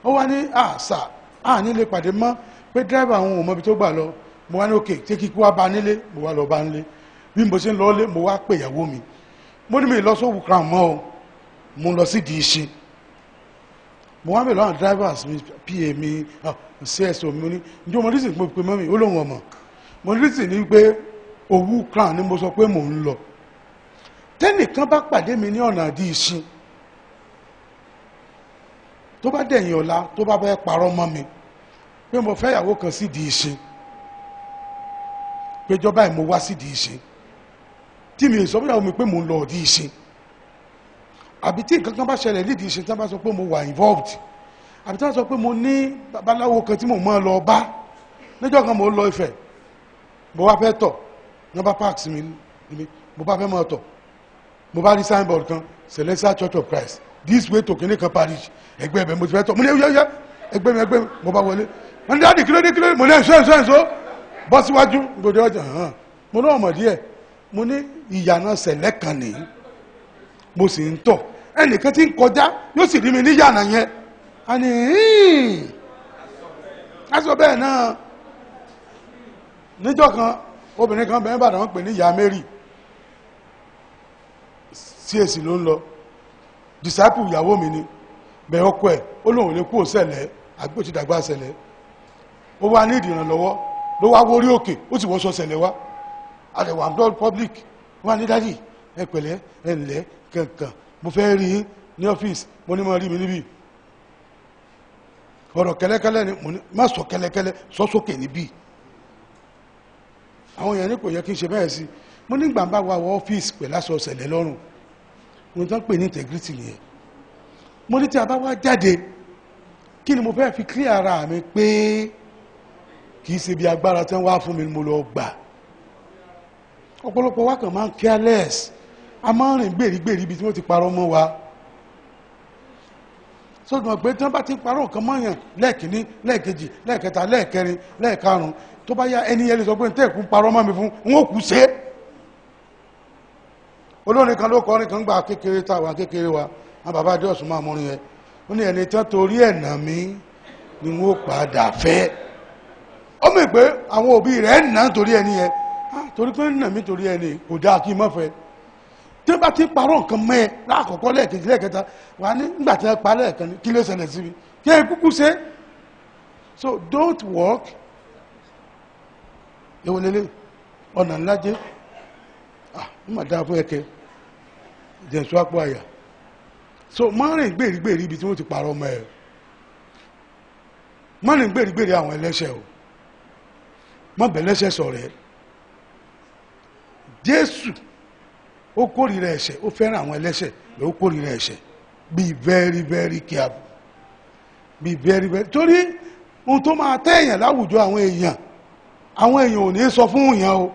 ó wá ní sà nílé pàdé mọ́ pé dírẹ́bà àwọn òun mọ́bi tó gbà lọ mo wá ní òkè tí kíkú wá bá nílé mo wá lọ bá nílé bí mo ṣe ń lọ lé mo wá pè ìyàwó mi mo ní mi lọ sí Owú Crown mọ́ o mo lọ sí di iṣẹ́ mo wá bẹ̀rẹ̀ àwọn drivers mi pa mi cso mi ní njẹ́ mo rísì pé mọ́mi ó lóun ọmọ mo rísì ní pé Owú Crown ni mo sọ pé mò ń lọ tẹ́nìkan bá pàdé mi ní ọ̀nà àdí iṣẹ́ tó bá dẹ̀yìn ọ̀la tó bá fẹ́ parọ́ mọ́ mi pé mo fẹ́ ìyàwó kan sídìí ìṣe péjọba ẹ̀ mo wá sídìí ìṣe tí mi sọ fúnyàwó mi pé mo ń lọ ọ̀dí ìṣe àbí tí nǹkan kan bá ṣẹlẹ̀ nídìí ìṣe tí wọ́n bá sọ pé mo wà involved àbí tí wọ́n sọ pé mo ní babaláwo kan tí mo máa lọ bá níjọ́ kan mo lọ Ifẹ̀ mo wá fẹ́ tọ̀ number park sí mi níbi mo bá fẹ́ máa tọ̀ mo bá rí signboard kan Celestial Church of Christ this way to kìnìkan parish ẹgbẹ́ ẹ̀bẹ̀ mo ti fẹ́ tọ̀ mo ní yẹ́yẹ́ ẹgbẹ́ mi mo bá wọlé wọ́n ní dáàdì kílódé mo ní ẹ̀ṣọ́ bọ́ síwájú gbòdì ọjà hàn mo ní ọmọ díẹ̀ mo ní ìyànà sẹ̀lẹ̀ kan nìyí mo sì ń tọ̀ ẹnìkan tí ń kọjá yóò sì rí mi níyànà yẹn a ní aṣọ bẹ́ẹ̀ náà níjọ́ kan obìnrin kan bẹ̀rẹ̀ bàdàn wọ́n pè ní ìyá Mary CAC ló ń lọ disciple ìyàwó mi ni bẹ̀rẹ̀ ọkọ ẹ̀ ó lóun lè kú òṣèlẹ̀ àgbò ti dàgbà ṣẹlẹ̀ ó wá ní ìdìrànlọ́wọ́ ló wá wórí òkè ó sì wọ́sọ ṣẹlẹ̀ wá àdẹ̀wà àdọ́ public wọ́n ní dádì ẹ pẹ̀lẹ́ ẹ ǹlẹ́ kankan mo fẹ́ rí ní ọ́fíìsì mo ní mọ́ rí mi níbí ọ̀rọ̀ kẹ́lẹ́kẹ́lẹ́ ni mo ní má sọ kẹ́lẹ́kẹ́lẹ́ sọ sókè níbí àwọn èèyàn ní kò yẹ kí n ṣe bẹ́ẹ̀ sí mo ní gbàǹbá wa wọ ọ́fíìsì pẹ̀lú aṣọ ṣẹlẹ̀ lọ́rùn mo tán pè ní integrity nìyẹn mo ní tí a bá wá jáde kí ni mo fẹ́ fi clear ara mi pé kì í ṣe bí agbára tí wọ́n wá fún mi mo lọ gbà ọ̀pọ̀lọpọ̀ wa kàn máa ń careless a máa ń rìn gbèrígbèrí ibi tí wọ́n ti parọ́ mọ́ wa sọ́dún pé tí wọ́n bá ti parọ́ nǹkan mọ́yàn lẹ́ẹ̀kíní lẹ́ẹ̀kejì lẹ́ẹ̀kẹta lẹ́ẹ̀kẹrin lẹ́ẹ̀karùn tó bá yá ẹni yẹn lè sọ pé tẹ́ẹ̀kú parọ́ mọ́ mi fún wọn ò kú ṣe é olórin kan ló kọrin kan gba kékeré táwa kékeré wa àwọn bàbá adé ọ̀sùn máa mọrin yẹn ó ní ẹni tí wọ́n torí ẹ̀ nà mí ni wọ́n padà fẹ́ ó mọ̀ pé àwọn òbí rẹ̀ nà torí ẹni yẹn torí pé nà mí torí ẹni kò dáa kí n má fẹ́ tí wọ́n bá ti parọ́ nǹkan mọ́ ẹ láàkọ́kọ́ lẹ́ẹ̀kejì lẹ́ẹ̀kẹta wà ní nígbà tí wọ́n pa lẹ́ẹ̀kan kí ló ṣẹlẹ̀ síbi kí ẹ kúkú ṣe so don't work ewu lele ọ̀nà ńlá jẹ́ ní mà dáa fún ẹkẹ jẹ̀sọ́ àpò àyà so márùn gbèrígbèrí ibi tí wọ́n ti parọ́ ọmọ ẹ̀ márùn gbèrígbèrí àwọn ẹlẹ́ṣẹ̀ o má bẹ̀ lẹ́ṣẹ̀ sọ̀rẹ́ Jésù ó kórìíra ẹ̀ṣẹ̀ ó fẹ́ràn àwọn ẹlẹ́ṣẹ̀ ló kórìíra ẹ̀ṣẹ̀ be very very careful be very very torí ohun tó máa tẹ̀yàn láwùjọ àwọn èèyàn ò ní sọ fún èèyàn o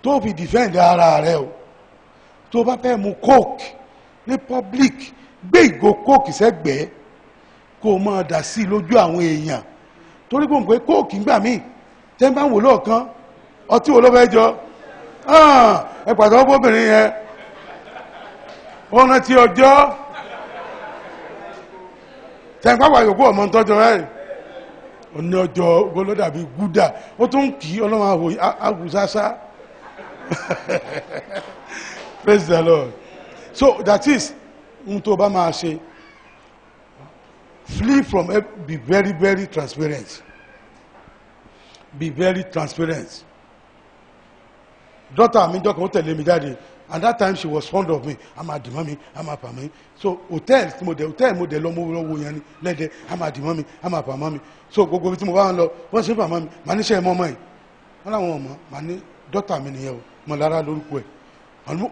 tó fi defend ara rẹ o tó bá fẹ́ mu coke ní public gbé ìgò coke sẹ́gbẹ̀ẹ́ kó o máa dà sí lójú àwọn èèyàn torí gbogbo pé coke ń gbà míì tẹ́ ń bá wò lọ́ọ̀kan ọtí wo ló fẹ́ jọ ẹ pàtàkì ọgbọ́bìnrin yẹn ó rántí ọjọ́ tẹ́ ń pápá yòókù ọmọ tọ́jọ́ rẹ̀ ó ní ọjọ́ gbọ́lọ́dàbí gúdà ó tún kì í ọlọ́run àwùsásá praise the Lord so that is ohun tó bá máa ṣe flee from be very very transparent be very transparent daughter mi jọkàn ó tẹ̀lé mi jáde and that time she was fond of me a máa dì mọ́ mi a máa fà mọ́ so hotel mo dẹ̀ lọ mo lọ́wọ́ yẹn ni lẹ́dẹ̀ a máa dì mọ́ mi a máa fà mọ́ mi so gbogbo ibi tí mo bá ń lọ wọ́n ṣe fà mọ́ mi màá níṣẹ́ mọ́ mọ́ ẹ̀ wọ́n láwọn ọmọ màá ní daughter mi nìyẹn o mọ̀ lára lórúkọ ẹ̀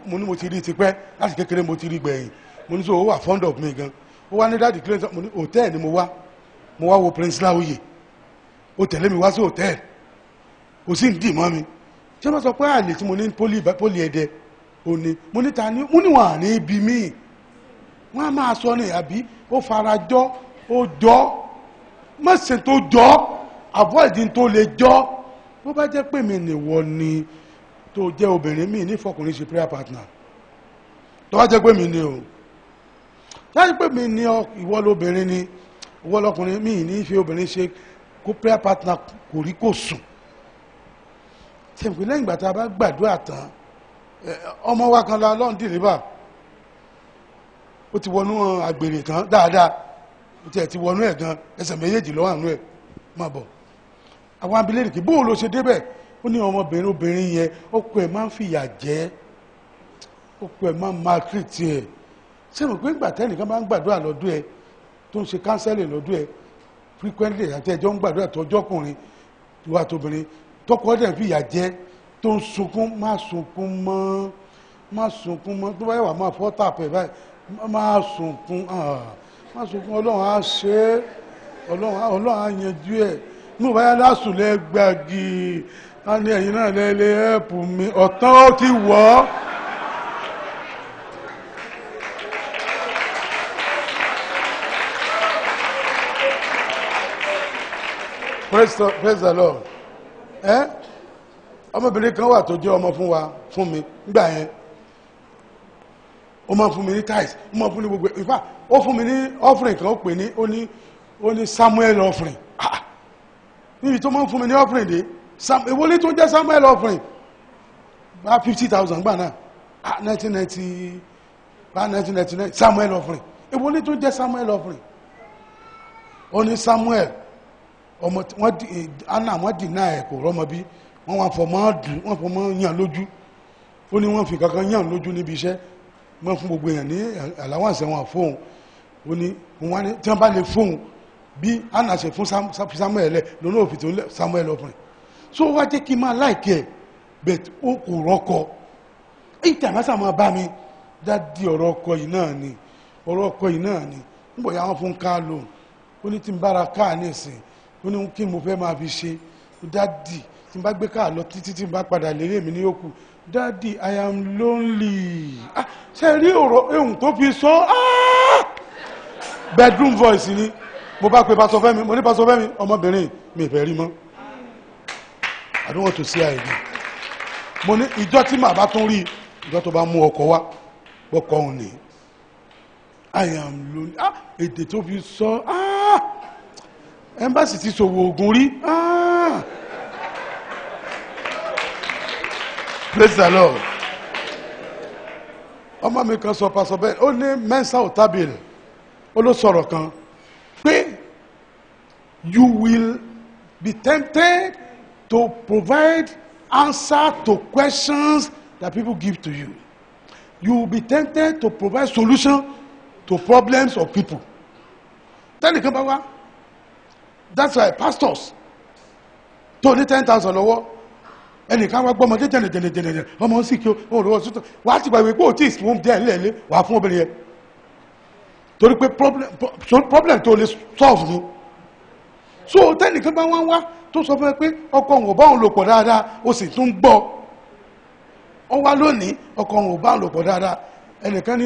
mo ní mo ti rí tipẹ́ láti kékeré mo ti rí gbẹ̀yìn mo ní so ó wà fond of me gan ó wá ní dáàdì kílẹ̀ mo ní hotel ni mo wá wo Prince Láwòye ó tẹ̀lé mi wá sí hotel ó sì ń dì mọ́ mi ṣé wọ́n sọ pé àlè tí mo ní poli ẹ̀dẹ òní mo ní ta ni mo ní wọn à ní ibi míì wọ́n á máa sọ ní àbí ó farajọ́ ó jọ́ mọ̀sẹ̀ tó jọ́ avoid tó lè jọ́ bó bá jẹ́ pé mi nìwọ ni tó jẹ́ obìnrin mi ní fọkùnrin ṣe prayer partner tó bá jẹ́ pé mi ni o láti pé mi ní ìwọ lóbìnrin ni ìwọ lọkùnrin mi ní fi obìnrin ṣe kó prayer partner kò rí kò sùn tẹ̀wé lẹ́yìn ìgbà tá a bá gbàdúrà tán ọmọ wa kan la lọ́n dìrìbà ó ti wọnú àgbèrè tán dáadáa ó ti wọnú ẹ̀ gan ẹsẹ̀ méjèèjì lọ́wọ́ àánú ẹ̀ má bọ̀ àwọn abilé kì bóò ló ṣe débẹ̀ ó ní obìnrin yẹn ọkọ ẹ̀ máa ń fìyà jẹ ọkọ ẹ̀ máa ń maltreat ẹ̀ sẹ́wọ̀n pé ìgbà tẹ́nìkan bá ń gbàdúrà lọ́dún ẹ̀ tó ń ṣe kánsẹ́lì lọ́dún ẹ̀ frequently àti ẹjọ́ ń gbàdúrà tọjọ́ ọkùnrin ìwà tóbìnrin tọkọ dẹ̀ fìyà jẹ tó ń sunkún má sunkún mọ́ tó bá yẹ wà máa fọ́ tàpẹ̀ báyìí má sunkún ọlọ́run á ṣe é ọlọ́run á yanjú ẹ̀ ní ìbáyá lásùn lẹ́gbàgì á ní ẹ̀yin náà lẹ́lẹ́ ẹ̀pù mi ọ̀tán ó ti wọ̀ ọ́. Praise the Lord. Ọmọbìnrin kan wà tó jẹ́ ọmọ fún mi nígbà yẹn ó máa fún mi ní tithes ó máa fún mi gbogbo in fact ó fún mi ní offering kan ó pè ní ó ní Samuel offering níbi tó máa ń fún mi ní offering dé ìwọlé tó jẹ́ Samuel offering bá 50,000 gbà náà 1999 Samuel offering ìwọlé tó jẹ́ Samuel offering ó ní Samuel ọmọ Anna wọ́n dì náà ẹ̀ kò rọ́mọ bí wọ́n wá fọmọ́ yàn lójú ó ní wọ́n fi kankan yàn lójú níbi iṣẹ́ wọ́n fún gbogbo èèyàn ní àláwọ̀nsẹ̀ wọn fóun ó ní wọ́n ní tí wọ́n bá lè fóun bí Anna ṣe fún Samuel lẹ̀ lónà òfin tó lẹ̀ Samuel ọkùnrin so wá jẹ́ kí n máa láìkẹ́ ẹ̀ bẹ̀t ó kò rọ́kọ èyí tí àmásà máa bá mi dádì ọ̀rọ̀ ọkọ yìí náà ni nígbà yà wọ́n fún ká lóun ó ní tí n bára káà ní ìsìn ó ní kí mo fẹ́ máa fi ṣe dádì tí n bá gbé káà lọ títí tí n bá padà lérè mi ní òkú dádì I am lonely ṣe rí ọ̀rọ̀ ehun tó fi sọ bedroom voice ni mo bá pe Pastor Fẹ́mi mo ní Pastor Fẹ́mi ọmọbìnrin mi ìfẹ́ rí mọ́ I don't want to see her again mo ní ìjọ tí màá bá tún rí ìjọ tó bá mú ọkọ wá ọkọ òun ni I am lonely èdè tó fi sọ embassy ti ṣòwò oògùn rí praise the Lord ọmọ mi kan sọ Pastor Ben ó ní mensa otabil ó ló sọ̀rọ̀ kan pé you will be tempted to provide answer to questions that people give to you. You will be tempted to provide solution to problems of people. Tẹ́nìkan bá wá that's why pastors tó ní 10,000 lọ́wọ́ ẹnìkan wá gbọ́mọdé jẹ́nẹ̀jẹ̀nẹ̀jẹ̀nẹ̀ ọmọ sí kí o rọ̀ ọ̀sùn wà á ti gbàgbé pé ò tí ìsìnkú díẹ̀ lẹ́lẹ́ wà fún obìnrin yẹn torí pé problem tó lè solve ni so tẹ́nìkan bá wá tó sọ fún ẹ pé ọkọ òun ò bá òun lò pọ̀ dáadáa ó sì tún gbọ́ ọ wá lónìí ọkọ òun ò bá òun lò pọ̀ dáadáa ẹnìkan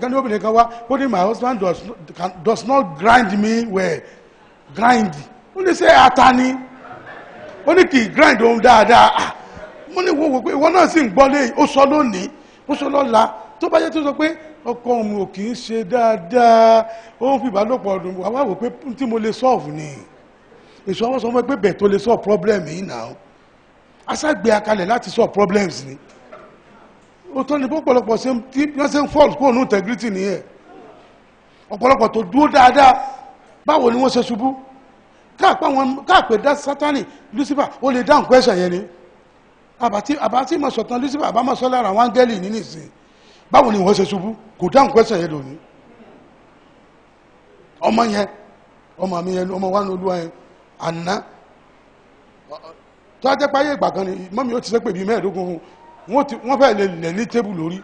ní obìnrin kan wá ó ní my husband does not grind me well grind ó ní sẹ́ ata ni ó ní kì í grind òun dáadáa mo ní wo pé ìwọ náà sì ń gbọ́ lé ó sọ lónìí ó sọ lọ́la tó bá yẹ tó sọ pé ọkọ òun ò kì í ṣe dáadáa ó ń fi ìbálòpọ̀ ọdún wà wá wò pé tí mo lè solve ni èso àwọn sọmọ pé bẹ́ẹ̀ tó lè solve problem yìí náà aṣágbé akalẹ̀ láti solve problems ni ó tọ́ ni pọ́pọ̀lọpọ̀ tí wọ́n ṣe ń fall kó òun integrity nìyẹn ọ̀pọ̀lọpọ̀ tó dúró dáadáa báwo ni wọ́n ṣe ṣubú káàpẹ̀ dá Sátánì Lucifer ó lè dáhùn question yẹn ni àbátí ma sọ̀tàn Lucifer àbámọ̀ sọ lára àwọn áńgẹ́lì nínú ìsìn báwo ni wọ́n ṣe ṣubú kò dáhùn question yẹn lónìí ọmọ yẹn ọmọ mi yẹn ọmọ wa ní olúwa yẹn àná tó á jẹ́ páyé ìgbà kan ni mọ́mí ó ti sẹ́pẹ̀ bíi mẹ́ẹ̀ẹ́dógún wọ́n fẹ́ lè lẹ̀ ní tébù lórí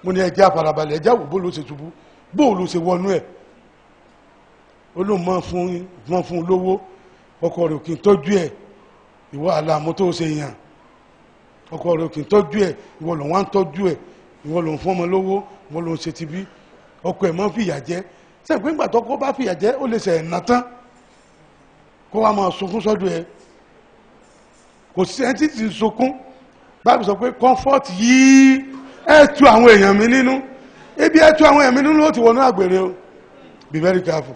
mo ní ẹjẹ́ àfarabalẹ̀ ẹjẹ́ àwò bó ló ṣe ṣubú bó ló ṣe wọnú ẹ̀ olóòmọ́ fún lówó ọkọ rẹ̀ kì í tọ́jú ẹ̀ ìwọ àlàmú tó ṣe yàn ọkọ rẹ̀ kì í tọ́jú ẹ̀ ìwọ lòun wá ń tọ́jú ẹ̀ ìwọ lòun fún ọmọ lówó ìwọ lòun ṣe ti bí ọkọ ẹ̀ mọ́ fìyà jẹ sẹ́yìn pé ńgbà tọ́kọ bá fìyà jẹ ó lè ṣe ẹ̀nà tán kó wá máa sunkún sọ́dọ̀ ẹ̀ kò sí ẹni tí ti sunkún báyìí sọ pé comfort yìí ẹ̀ tú àwọn èèyàn mi nínú ebi ẹ̀ tú àwọn èèyàn mi nínú ó ti wọnú àgbèrè o be very careful.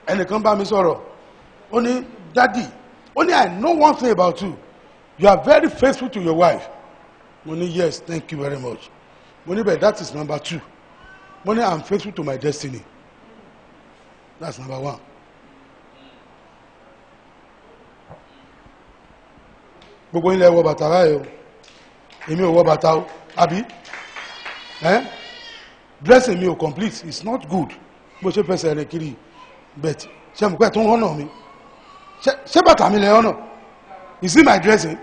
ẹnìkan bá mi sọ̀rọ̀ ó ní daddy ó ní I know one thing about you are very faithful to your wife mo ní yes thank you very much mo ní but that is number 2 mo ní I'm faithful to my destiny that's number 1. gbogbo ilẹ̀ wọ bàtà ráyẹ̀ o èmi ò wọ bàtà o àbí dressing mi ò complete, it's not good bó ṣe fẹsẹ̀ rìn kiri but ṣe mú pẹ́ tó ń họ́nà mi ṣé bàtà mi lẹ họ́nà, is it my dressing?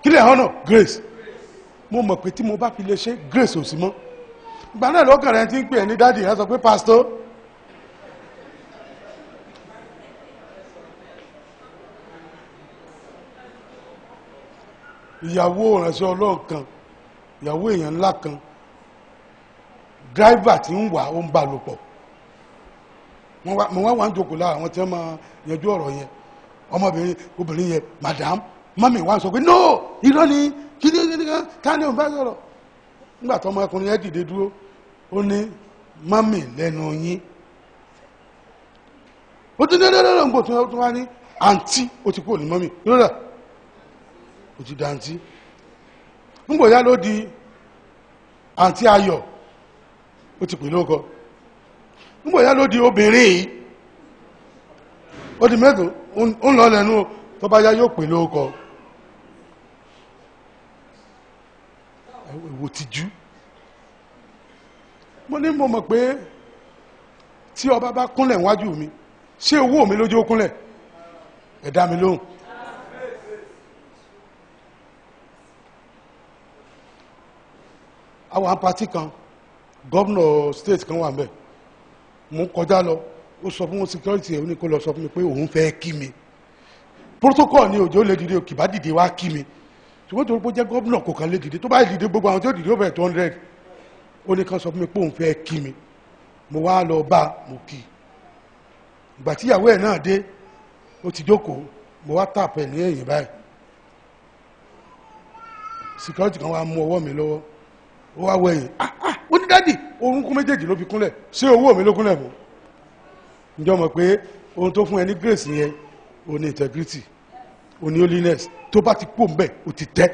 Kí lẹ họ́nà? Grace. Mo mọ̀ pé tí mo bá fi lè ṣe grace ò sí mọ́. Ìgbà náà lọ́kàn rẹ̀ ti ń pè ẹ́ ní dáàdì ẹ̀ sọ pé pastor. Ìyàwó ìránṣẹ́ Ọlọ́run kan, ìyàwó èèyàn ńlá kan, driver tí ń wà ó ń bá lò pọ̀. Mo wá ń jókòó lára àwọn tí wọ́n máa yanjú ọ̀rọ̀ yẹn. Obìnrin yẹn madam mami wá sọ pé no irọ́ ni kí ni ká ní òun bá sọ̀rọ̀. Nígbà tó ọmọ ọkùnrin yẹn dìde dúró ó ní mami lẹ́nu yín. Ó ti dé lọ́rọ̀ ń gbò tó wá ní àǹtí ó ti kúrò ní mami lọ́rọ̀ ó ti dá àǹtí. ń gbò yá ló di àǹtí Ayọ̀ ó ti pè lóko. ń gbò yá ló di obìnrin yìí ó di mẹ́tò ó ń lọ lẹ́nu tó bá yá yóò pè lóko. Ẹ̀wò ti jú. Mo ní mo mọ̀ pé tí ọba bá kúnlẹ̀ wájú mi ṣé owó mi lójú ó kúnlẹ̀? Ẹ dá mi lóhùn. Àwọn pàtí kan gómìnà state kan wà ńbẹ̀ mo kọjá lọ ó sọ fún security ẹ̀ ó ní kó lọ sọ fún mi pé òun fẹ́ kí mi protocol ní òjò lè dìde kì bá dìde wá kí mi ṣùgbọ́n tó kó jẹ́ gómìnà kò kàn lè dìde tó bá dìde gbogbo àwọn tó dìde ó bẹ̀rẹ̀ 200 ó ní kan sọ fún mi pé òun fẹ́ kí mi mo wá lọ bá mo kí ìgbà tí ìyàwó ẹ̀ náà dé ó ti jókòó mo wá tàpẹ̀ ní ẹ̀yìn báyìí security kan wá mú ọwọ́ mi lọ́wọ́ ó wá wẹ̀yìn ó ní dádì orúnkún méjèèjì ló fi kúnlẹ̀ ṣé owó mi ló kúnlẹ̀ mọ́ ǹjọ́ mọ̀ pé ohun tó fún ẹ ní grace yẹn ó ní integrity ó ní holiness tó bá ti kú mbẹ ó ti tẹ́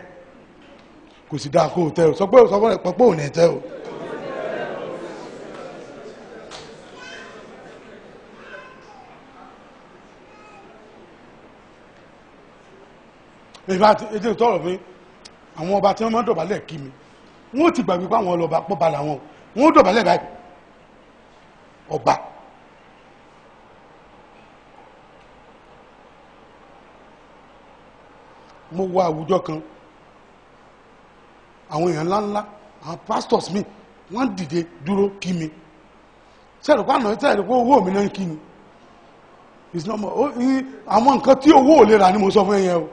kò sì dáa kó o tẹ́ o sọ pé o sọ fún ẹ pé ò ní tẹ́ o. ìfà ètò ìtọ́rọ̀ mi àwọn ọba tí wọ́n máa ń dọ̀bálẹ̀ kí mi wọ́n ti gbàgbé pé àwọn ọlọ́ba pọ̀ bá làwọn wọ́n dọ̀bálẹ̀ báyìí ọba. Mo wá àwùjọ kan àwọn èèyàn ńláńlá àwọn pastors mi wọ́n dìde dúró kí mi sẹ́rù pàánà tẹ́rù pé owó mi náà kí ni àwọn nǹkan tí owó ò lè rà ní mo sọ fún ẹyẹ o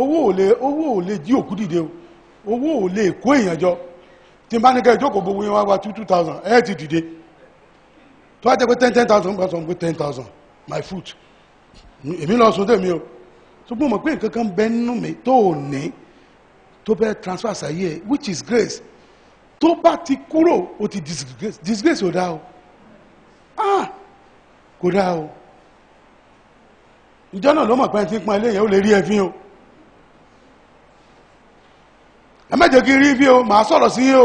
owó ò lè jí òkú dìde o owó ò lè kó èèyàn jọ tí n bá ní kẹ́ ìjókòó gbogbo yẹn wá wá 2,000 ẹ̀ ti dìde tó wá jẹ́ pé 10,000 gbà sọ pé 10,000 my foot èmi lọ sùn tèmi o ṣùgbọ́n mọ̀ pé nǹkan kan bẹ nínú mi tó ò ní tó bẹ́ transfer sáyé which is grace tó bá ti kúrò ó ti disgrace ò dá o kò dá o ìjọ náà ló mọ̀ pé tí ń pọn ilé yẹn ó lè rí ẹfín o ẹ má jẹ́ kí rí fí o màá sọ̀rọ̀ sí yín o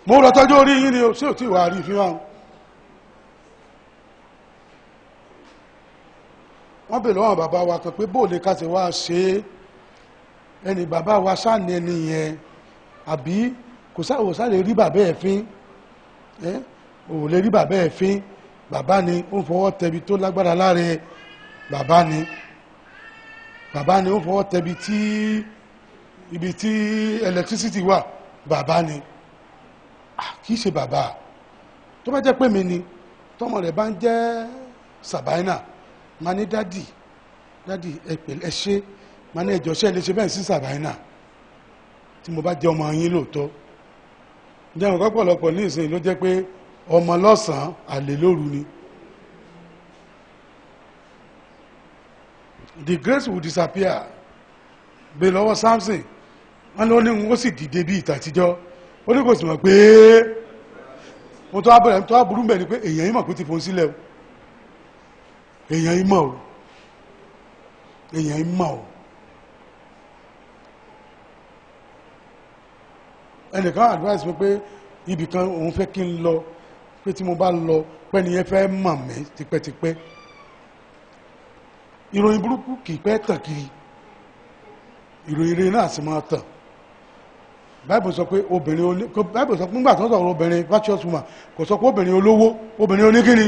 mo rọ tọ́jú orí yín ni o sí ò tí wà rí fí wọ́n bèèrè lọ́wọ́ bàbá wa kan pé bóòlè ká ti wá ṣe ẹni bàbá wa sáàni ẹni yẹn àbí kò sáà lè rí bàbá ẹ̀ fín ò lè rí bàbá ẹ̀ fín bàbá ni ó ń fọwọ́ tẹbi tó lágbára láre bàbá ni ó ń fọwọ́ tẹbi tí ibi tí electricity wà bàbá ni kìí ṣe bàbá tó bá jẹ́ pé mi ni tọ́mọ rẹ̀ bá ń jẹ́ Sàbáínà ma ní dádì ẹ ṣe ma ní ẹjọ́ ṣe lè ṣe bẹ́ẹ̀ sí Sàbáínà tí mo bá jẹ́ ọmọ yín lóòótọ́ jẹun kọ́pọ̀lọpọ̀ ní ìsìn ló jẹ́ pé ọmọ lọ́sàn-án àlè lóru ni the grace will disappear bẹ́ẹ̀ lọ́wọ́ Samson wọ́n ló ní wọ́n sì dìde bí ìtàtijọ́ ó ní kò sì mọ̀ pé mo tó abẹ́rẹ́ tó aburú bẹ́ẹ̀ ni pé èèyàn yìí mọ̀ pé ti fòun sílẹ̀ o èèyàn yìí mọ̀ o ẹnìkan advice mi pé ibì kan òun fẹ́ kí n lọ pé tí mo bá lọ pé nìyẹn fẹ́ mọ̀ mí tipẹ́tipẹ́ ìròyìn burúkú kì í pẹ́ tàn kiri ìròyìn rere náà sì máa tàn Bible sọ pé obìnrin Bible sọ pé nígbà tó ń sọ̀rọ̀ obìnrin virtuous woman kò sọ pé obìnrin olówó, obìnrin oníkíni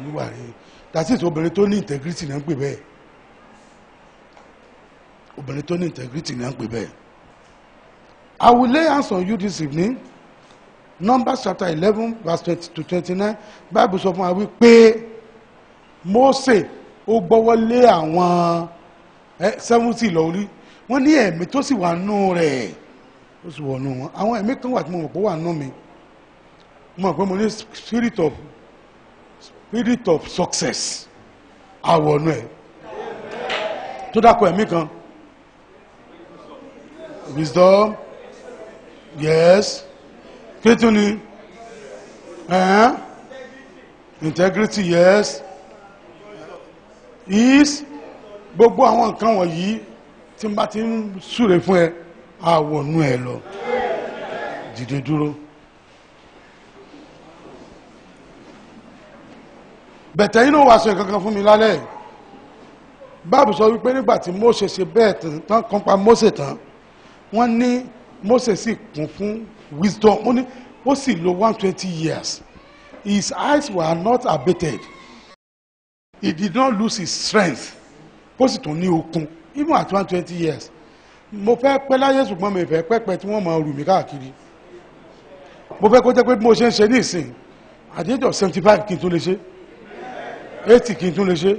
níwà rí. That is obìnrin tó ní integrity náà ń pè bẹ́ẹ̀. Obìnrin tó ní integrity náà ń pè bẹ́ẹ̀. I will lay hands on you this evening. Numbers chapter 11 verse 20 to 29. Bible sọ fún wa wípé Mósè ó gbọ́wọ́ lé àwọn 70 lórí. Wọ́n ní ẹ̀mí tó sì wà nù rẹ̀. Ó sì wọnú wọn. Àwọn ẹ̀mí kan wà tí mo mọ̀ pé wà nù mi. Mo mọ̀ pé mo ní spirit of success. Àwọnú ẹ̀. Tó dákọ̀ ẹ̀mí kan. Wisdom. Yes. Kétúni. Integrity. Yes. Is. Gbogbo àwọn nǹkan wọ̀nyí tí n bá ti ń súre fún ẹ àwọnú ẹ lọ. Dìde dúró. Bẹ̀tẹ̀ inú wa sọ ìkankan fún mi lálẹ́. Báàbù sọ wípé nígbà tí Mósè ṣe bẹ́ẹ̀ tán kan pa Mósè tán, wọ́n ní Mósè sì kún fún wisdom. Ó sì lò 120 years. His eyes were not abated. He did not lose his strength. Ó sì tún ní okun even at 120 years. Mo fẹ́ pẹ́ láyé ṣùgbọ́n mi fẹ́ pẹ́pẹ́ tí wọ́n máa rù mí káàkiri. Mo fẹ́ kó jẹ́ pé bí mo ṣe ń ṣe ní ìsìn at the age of 75 kí n tún lè ṣe, 80 kí n tún lè ṣe,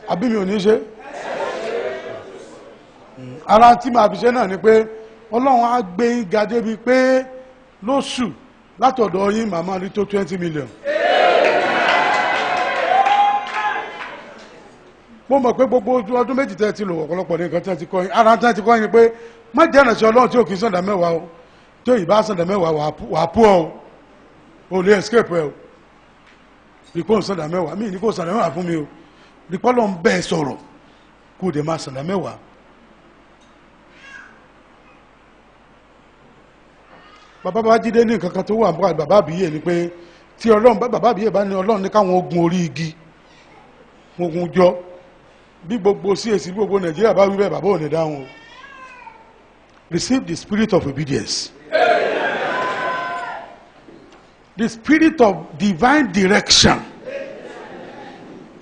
àbí mi ò ní ṣe. Ara tí màá fi ṣe náà ni pé Ọlọ́run á gbé yín ga débi pé lóṣù látọ̀dọ̀ yín màmá rí tó 20 million. Mo mọ̀ pé gbogbo ọdún méjì tẹ́ ti lò ọ̀pọ̀lọpọ̀ ní nǹkan tẹ́ ti kọ́ yín. Ara tẹ́ ti kọ́ yín pé má jẹ́ ẹ̀nà sí Ọlọ́run tí ò kì í sàndà mẹ́wàá o. Tí òyìnbá sàndà mẹ́wàá wà á pú ọ o lè escape ẹ o. Rìpọ́ sàndà mẹ́wàá mí ní kò sàndà mẹ́wàá fún mi o. Rìpọ́ lọ ń bẹ́ẹ̀ sọ̀rọ̀ kó o dẹ̀ máa sàndà mẹ́wàá. Bàbá Babájídé ní nǹkan kan tó wà bọ́ bàbá àbíyè ni pé tí Ọlọ́run bàbá àbíyè bá ní Ọlọ́run ní káwọn ogun orí igi ogun jọ bí gbogbo CAC bí gbogbo Nàìjíríà bá wí bẹ́ẹ̀ bàbá ò ní dáhùn o. Receive the spirit of obedience. The spirit of divine direction.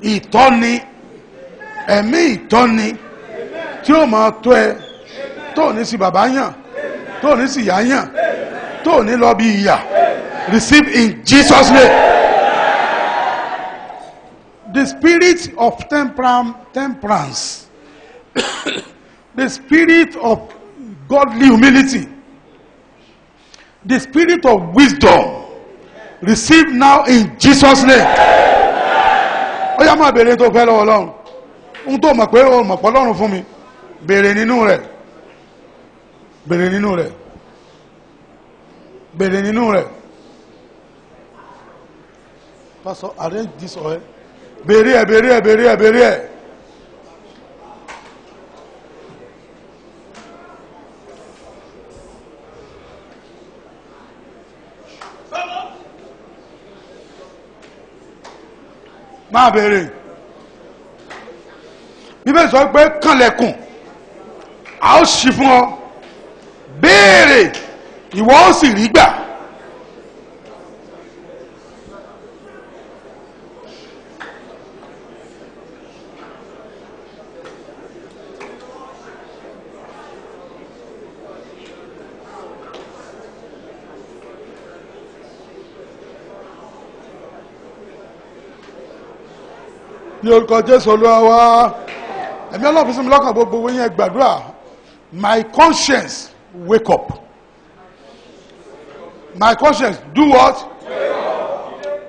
Ìtọ́ni ẹ̀mí ìtọ́ni tí ó máa tó ẹ tó ní sí bàbá yàn tó ní sí ìyá yàn tó ní lọ bí ìyà. Receive in Jesus' name. The spirit of temperance. The spirit of godly humility. The spirit of wisdom. Receive now in Jesus' name. Ó yá máa béèrè tó fẹ́ lọ́wọ́ Ọlọ́run. Ohun tó mọ̀ pé ó mọ̀ pọ̀ Ọlọ́run fún mi. Béèrè nínú rẹ̀. Béèrè nínú rẹ̀. Béèrè nínú rẹ̀. Pastor, arrange this oil. Béèrè ẹ̀. Máa béèrè. Bíbélì sọ pé kànlẹ̀kùn a ó ṣí fún ọ. Béèrè ìwọ ó sì rí gbà. Ní orúkọ Jésù Olúwa wa, ẹ̀mí Ọlọ́run fi sí mi lọ́kàn gbogbo yẹn gbàdúrà. My conscience wake up. My conscience do what?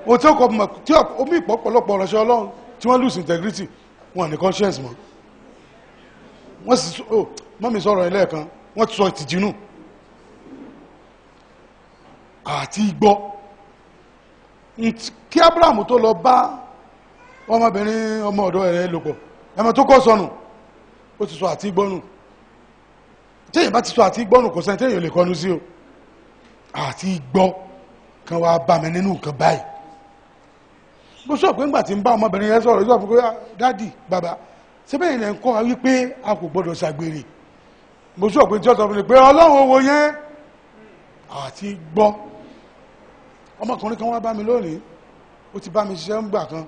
O tí o kọ mọ̀ tí omi ìpọ̀pọ̀lọpọ̀ ọ̀rọ̀ṣẹ́ Ọlọ́run tí wọ́n lose integrity wọn ní conscience mọ́. Wọ́n sì mọ́mí sọ̀rọ̀ ilé ẹ̀kan wọ́n ti sọ ìtìjínú àti igbó. Kí Abraham tó lọ bá ọmọbìnrin ọmọ ọ̀dọ̀ ẹ̀rẹ́ lòpọ̀ ẹmọ tó kọ́ sọnù ó ti sọ àti igbónù. Téèyàn bá ti sọ àti igbónù kò sẹ́ni téèyàn lè kọnu sí o. Àti igbó kan wá bá mi nínú nǹkan báyìí. Mo sọ pé ńgbà tí ń bá ọmọbìnrin yẹn sọ̀rọ̀ yóò fún pé dádì bàbá síbẹ̀ ilẹ̀ ń kọ́ wa wípé a kò gbọ́dọ̀ ṣàgbèrè mo sọ pé jọ́sọ̀ fún mi pé ọlọ́run owó yẹn àti gbọ́. Ọmọkùnrin kan wá bá mi lónìí, ó ti bá mi ṣiṣẹ́ ń gbà kan,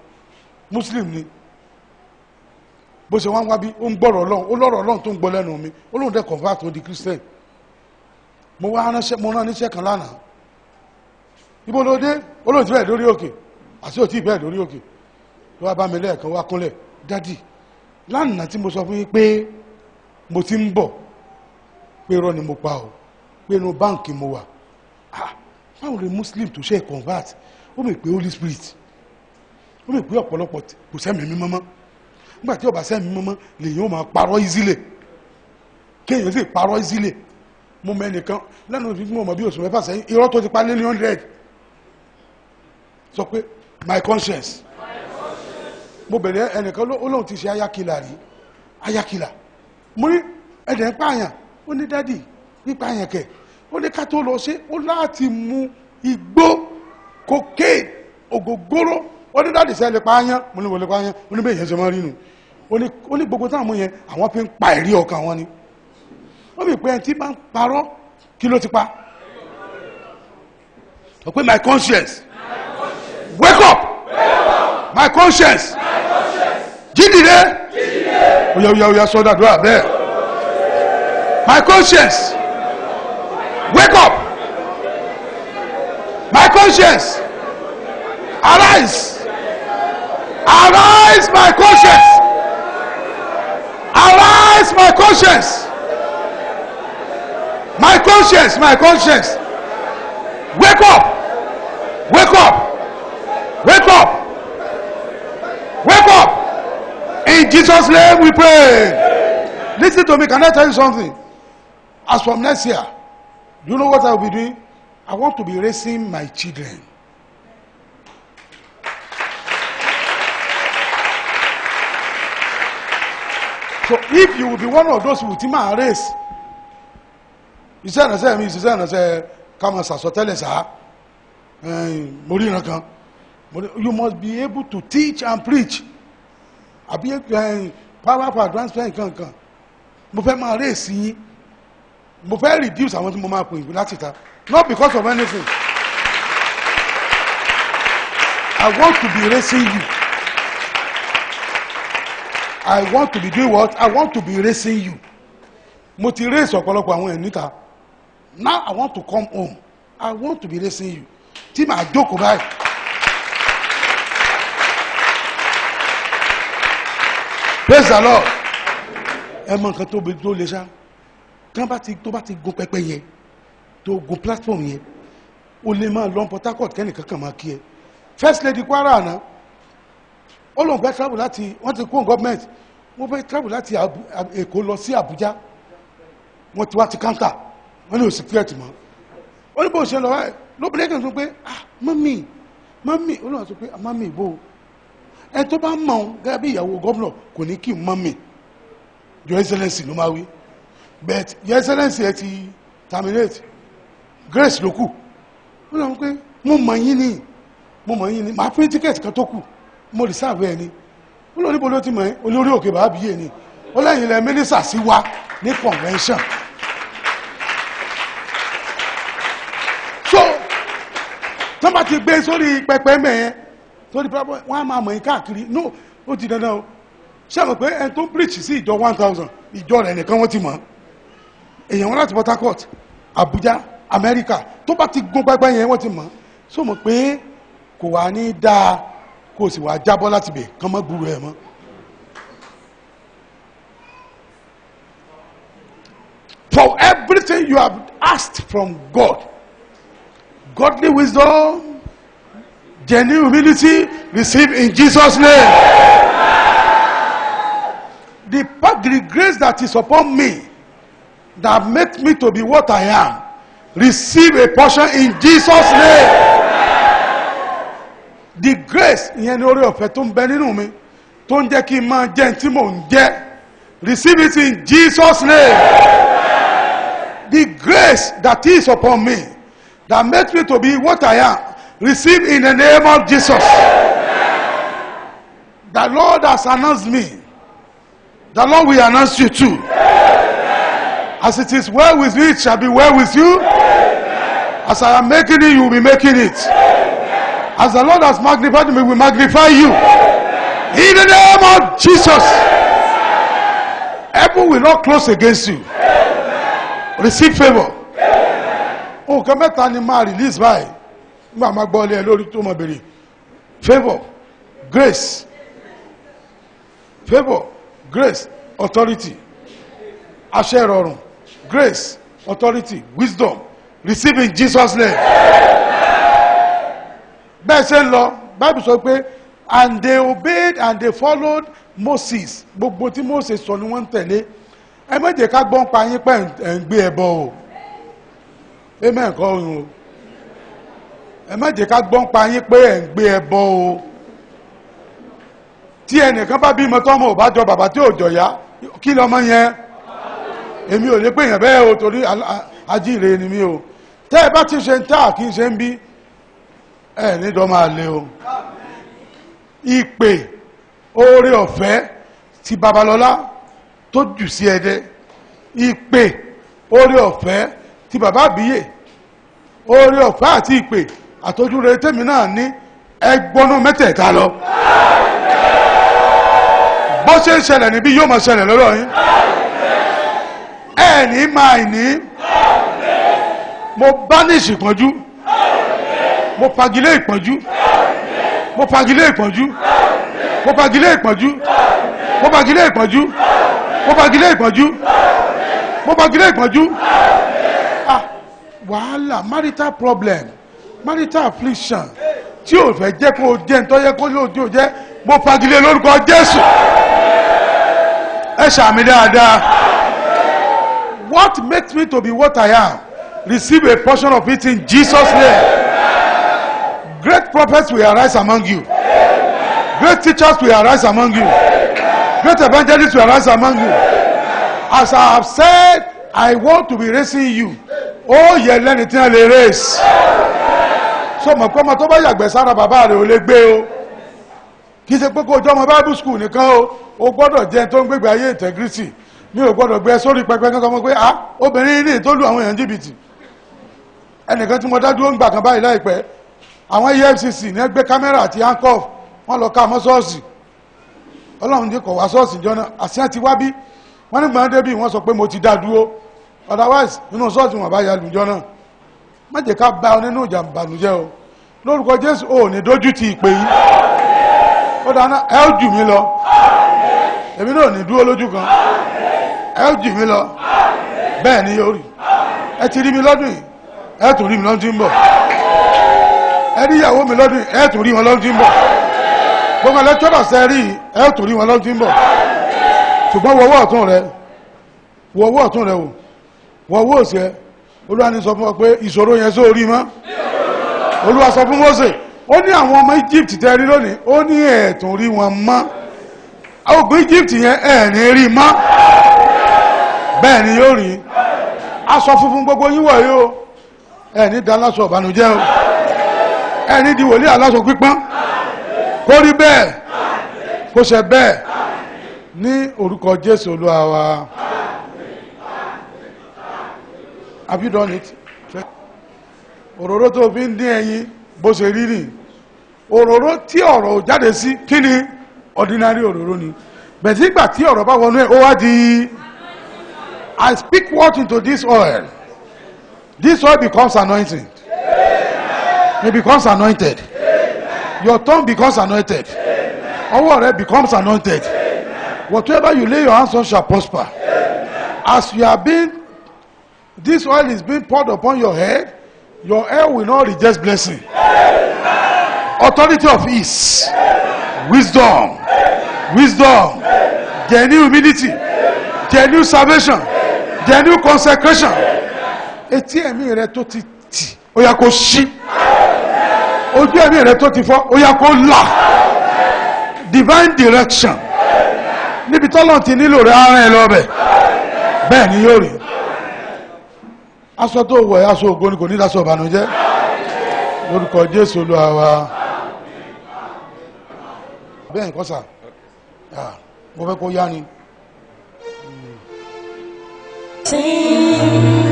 Muslim ni. Bó ṣe wá ń wá bí ó ń gbọ́rọ̀ ọlọ́run, ó lọ́rọ̀ ọlọ́run tó ń gbọ́ lẹ́nu mi, ó lóun dẹ́ convert ó di Christian. Mo rán níṣẹ́ kan lánàá. Ibo ló dé? Ó lóun ti bẹ́ẹ̀ lórí òkè, àti ò tí ì bẹ́ẹ̀ lórí òkè. Ló wá bá mi lẹ́ẹ̀kan wá kúnlẹ̀, dádì, lánàá tí mo sọ fún yín pé mo ti ń bọ̀, pé irọ́ ni mo pa ọ́, pé inú báǹkì mo wà. Báwo lè Muslim tó ṣe convert? Ó mọ̀ pé Holy Spirit, ó mọ̀ pé ọ̀pọ̀lọpọ̀ kò sẹ́mi mímọ́ mọ́. Nígbà tí ó bá sẹ́mi mímọ́ lèyìn ó máa parọ́ easily, kéèyàn sì parọ́ easily. Mo mọ ẹnìkan lẹ́nu ìdí mo mọ̀ bí oṣù mẹ́fà sẹ́yìn, irọ́ tó ti pa lé ní 100 sọ pé my conscience. Mo bẹ̀rẹ̀ ẹnìkan olóhùn ti ṣe ayákìlà rí, ayákìlà. Mo ní ẹ̀dẹ̀ ń pààyàn, ó ní dádì nípa àyàn kẹ̀, ó ní ká tó lọ ṣe ó láti mu igbó, cocaine, ògógóró. Ó ní dádì sẹ́ lè pààyàn, mo ní wọlé pààyàn, ó ní bẹ́ẹ̀ yẹn ṣe máa rí nù. Ó ní gbogbo táwọn yẹn àwọn fi ń pa ẹ̀rí ọkàn wọn ni. Ó bí pé ẹni tí máa ń parọ́ kí ló ti pa? Ó pé my conscience, wake up, my conscience, jídìde, oya sọ́dọ̀ àdúrà bẹ́ẹ̀. My conscience, wake up, my conscience, arise, arise my conscience, arise my conscience, my conscience, my conscience, wake up, wake up, wake up, wake up. In Jesus' name we pray. Listen to me, can I tell you something? As from next year, do you know what I will be doing? I want to be raising my children. So if you will be one of those who will my race, you say, come and sir. You must be able to teach and preach. Power for advancement kankan. Mo fẹ́ máa race yín. Mo fẹ́ reduce àwọn tí mo máa pè é láti ta. Not because of anything. I want to be racing you. I want to be doing what? I want to be racing you. Mo ti race ọ̀pọ̀lọpọ̀ àwọn ẹ̀ níta. Now I want to come home. I want to be racing you. Tí màá jókòó báyìí. Praise the Lord. Ẹ mọ nǹkan tó lè ṣá. Tó bá ti gun pẹpẹ yẹn, tó gun platform yẹn, o lè máa lọ Port Harcourt kẹ́nìkan kan máa kí ẹ. First Lady Kwara àná, ó lóun fẹ́ travel láti, wọ́n ti kó government, wọ́n fẹ́ travel láti Èkó lọ sí Àbújá. Wọ́n ti wá ti counter, wọ́n ní òsì tíẹ̀tì mọ́. Ó ní bó ṣe lọ rẹ̀, lóbìnrin kan sọ pé, mọ́mì, ó lóun sọ pé, mọ́mì ìbò. Ẹ tó bá mọ̀ ọ́n gẹ́gẹ́ bí ìyàwó gómìnà kò ní kí n mọ́mì. Your Excellency ló máa wí. But Your Excellency ẹ ti terminate. Grace ló kù. Ó lóun pé, mo mọ̀ yín ni, màá pín tíkẹ́ẹ̀tì kan tó kù. Mo reserve ẹ ni. Ó lóun níbo ló ti mọ̀ ẹ́, olórí òkè bàbá bíyè ni. Ó lẹ́yìn ilẹ̀ mínísà sí wa ní convention. So, tó bá ti gbé sórí pẹpẹ mẹ́yẹn, sórí pẹpẹ wọ́n á máa mọ̀ yín káàkiri. No, ó ti dandan o. Ṣé àmọ̀ pé ẹni tó preach sí ìjọ 1000, ìjọ rẹ̀ nìkan wọ́n ti mọ̀. Èèyàn wọn láti Port Harcourt, Abuja, America, tó bá ti gún pẹpẹ yẹn wọ́n ti mọ̀. So mọ̀ pé kò wá ní dáa kó o sì wá jábọ́ láti bẹ̀ kán mọ́ gbúrú ẹ̀ mọ́. For everything you have asked from God, godly wisdom, genuine humility, receive in Jesus' name. The grace that is upon me, that makes me to be what I am, receive a portion in Jesus' name. The grace, ìyẹn ni oore ọ̀fẹ́ tó ń bẹ nínú mi, tó ń jẹ́ kí n máa jẹ́ tí mò ń jẹ́, receive it in Jesus' name. The grace that is upon me, that makes me to be what I am, receive in the name of Jesus. The Lord has announced me. The Lord will announce you too. As it is well with you, it shall be well with you. As I am making it, you will be making it. As the Lord has magnified me, we will magnify you. In the name of Jesus. Heaven will not close against you. Receive favor. Oh, come back and release by. Mama gbọ́lé lórí tó mọ̀ bèrè. Favor, grace. Favor, grace, authority. Àṣẹ ìrọ̀rùn, grace, authority, wisdom. Receive in Jesus' name. Bẹ́ẹ̀ ṣe ń lọ, Bible sọ pé, and they obeyed and they followed Moses. Gbogbo tí Moses sọ ni wọ́n ń tẹ̀lé. Ẹ má jẹ́ ká gbọ́n pa yín pé ẹ̀ ń gbé ẹbọ o. Amen kọ́ o. Ẹ má jẹ́ ká gbọ́n pa yín pé ẹ̀ ń gbé ẹbọ o. Tí ẹnìkan bá bímọ tọ́mọ ò bá jọ bàbá tí ò jọ̀yà, kí lọmọ yẹn? Èmi ò lè pè yàn bẹ́ẹ̀ o torí ajíire ni mi o. Tẹ́ ẹ bá ti ṣe ń tà kí n ṣe ń bí ẹ ní dọ́ máa lé o. Ìpè oore ọ̀fẹ́ ti Babalọ́lá tó jù sí Ẹdẹ. Ìpè oore ọ̀fẹ́ ti bàbá àbíyè. Oore ọ̀fẹ́ àti ìpè àtọ́júre tèmi náà ní ẹgbọ́nú mẹ́tẹ̀ẹ̀ta lọ. Bó ṣe ń ṣẹlẹ̀ níbí yóò máa ṣẹlẹ̀ lọ́rọ̀ yín. Ẹni máa ní. Mo bá ní ìṣìpọ́njú. Mo fagilé ìpọ́njú. Mo fagilé ìpọ́njú. Mo fagilé ìpọ́njú. Mo fagilé ìpọ́njú. Mo fagilé ìpọ́njú. Mo fagilé ìpọ́njú. Ah, wàhálà, marital problem, marital affliction tí ò fẹ́ jẹ́ kó jẹ́ ń tọ́jẹ́ kó lóòjú ò jẹ́, mo fagilé lórúkọ Jésù. Ẹ ṣàmì dáadáa. What makes me to be what I am? Receive a portion of it in Jesus' name. Great prophets will arise among you. Great teachers will arise among you. Great evangelists will arise among you. As I have said, I want to be raising you. Oh, yẹ lẹ́ni tí wọ́n lè raise. So mọ̀ pé ọmọ tó bá yàgbẹ́ sára bàbá rẹ̀ ò lè gbé o. Kì í ṣe pé kó jọ ọmọ Bible school nìkan o gbọ́dọ̀ jẹ́ tó ń gbégbé ayé integrity. Mi ò gbọ́dọ̀ gbé sórí pẹpẹ kankan mọ́ pé obìnrin ní ìtọ́lù àwọn èèyàn jìbìtì. Ẹnìkan tí mo dá dúró ń gbà kan báyìí láìpẹ́, àwọn EFCC ní gbé kámẹ́rà àti handcuff wọ́n lọ ká mọ́ ṣọ́ọ̀ṣì. Ọlọ́run ní kò wá ṣọ́ọ̀ṣì jọ́nà àṣẹ ti wá bí wọ́n ní gbọ́n débì wọ́n sọ pé mo ti dá dúró, otherwise nínú ṣọ́ọ̀ṣì wọn bá ya lùjọ́ náà. Má jẹ́ ká bá ọ nínú ìjà ìbànújẹ́ o. Lórúkọ Jésù ò ní dójú ti ìpè yìí. Ó dáná ẹ ó jù mí lọ. Èmi náà ò ní dúró lójú kan. Ẹ ó jù mí lọ. Bẹ́ẹ̀ ni yóò rí. Ẹ ti rí mi lọ́dún yìí, ẹ tún rí mi lọ́dún tí ń bọ̀. Ẹ rí ìyàwó mi lọ́dún yìí, ẹ tún rí wọn lọ́dún tí ń bọ̀. Gbogbo ẹlẹ́tọ́rọ̀ sẹ́ rí ẹ tún rí wọn lọ́dún tí ń bọ̀. Ṣùgbọ́n wọ́wọ́ ọ̀tún rẹ wò, wọ́wọ́ òsì ẹ. Olúwa ní sọ fún ọ pé ìṣòro yẹn sórí mọ́. Olúwa sọ fún Mósè, ó ní àwọn ọmọ Egypt tẹ́ rí lónìí, ó ní ẹ tún rí wọn mọ́. Ogun Egypt yẹn ẹ ní rí mọ́. Bẹ́ẹ̀ ni yóò rí. Aṣọ funfun gbogbo yín wọ̀ yìí o. Ẹ ní da aláṣọ ìbànújẹ́ o. Ẹ ní di wòlíì aláṣọ pípọ́n. Kó rí bẹ́ẹ̀, kó ṣe bẹ́ẹ̀ ní orúkọ Jésù Olúwa wa. Have you done it? Òróró tó fi ń dín ẹyin bó ṣe rí nì. Òróró tí ọ̀rọ̀ ò jáde sí kí ni? Ordinary òróró ni. Bẹ̀tí ìgbà tí ọ̀rọ̀ bá wọnú ẹ̀ ó wá di. I speak word into this oil. This oil becomes anointing. It becomes anointed. Your tongue becomes anointed. Ọwọ́ rẹ becomes anointed. Whatever you lay your hands on shall prosper. As you are being, this oil is being poured upon your head, your head will not reject blessing. Authority of ease, wisdom, genuine humility, genuine salvation, genuine consecration. Etí ẹ̀mí rẹ tó ti tì, ó yá kó ṣí. Ojú ẹ̀mí rẹ tó ti fọ́, ó yá kó là. Divine direction. Níbi tọ́lọ̀ ti nílò rẹ̀ ara ẹ̀ lọ́bẹ̀. Bẹ́ẹ̀ ni yóò rí. Aṣọ tó wọ̀ ẹ́ aṣọ ògo ni kò ní dáṣọ ìbànújẹ́. Lórúkọ Jésù Olúwa wa. Bẹ́ẹ̀ nǹkan sà, mo fẹ́ kó yá ni. blessing.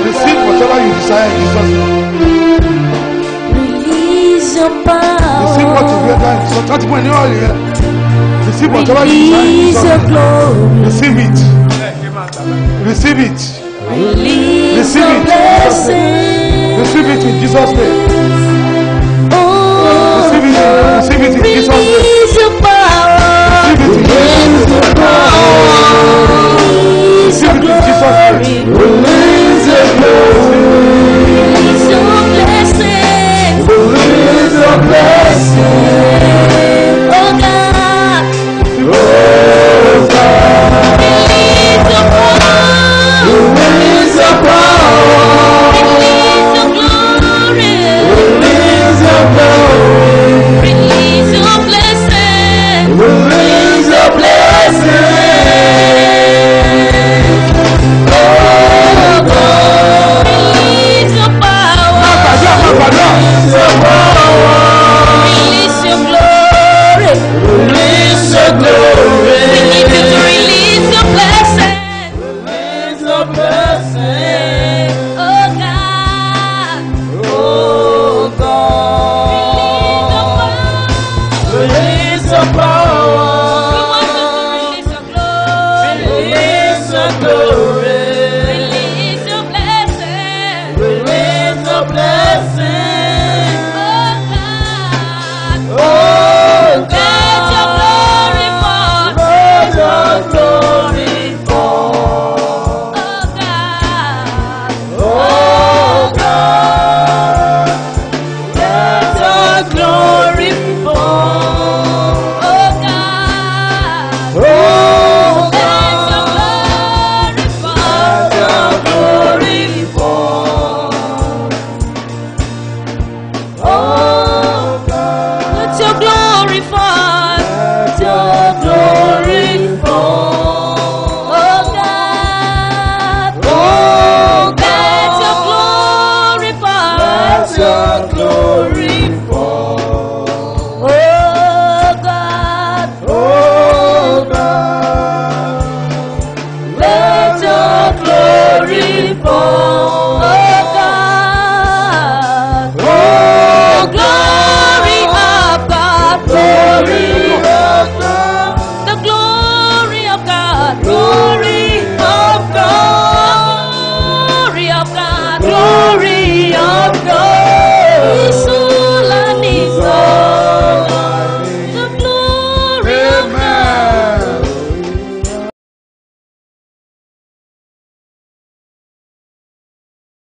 Receive whatever you desire in Jesus' name. Release your power. Receive what you desire in Jesus' name. Receive whatever you desire in Release Jesus' your name. glory. Receive it. Receive it. Release Receive your it. blessing. Receive it in Jesus' name. Oh, Receive it in Jesus' name. release your power.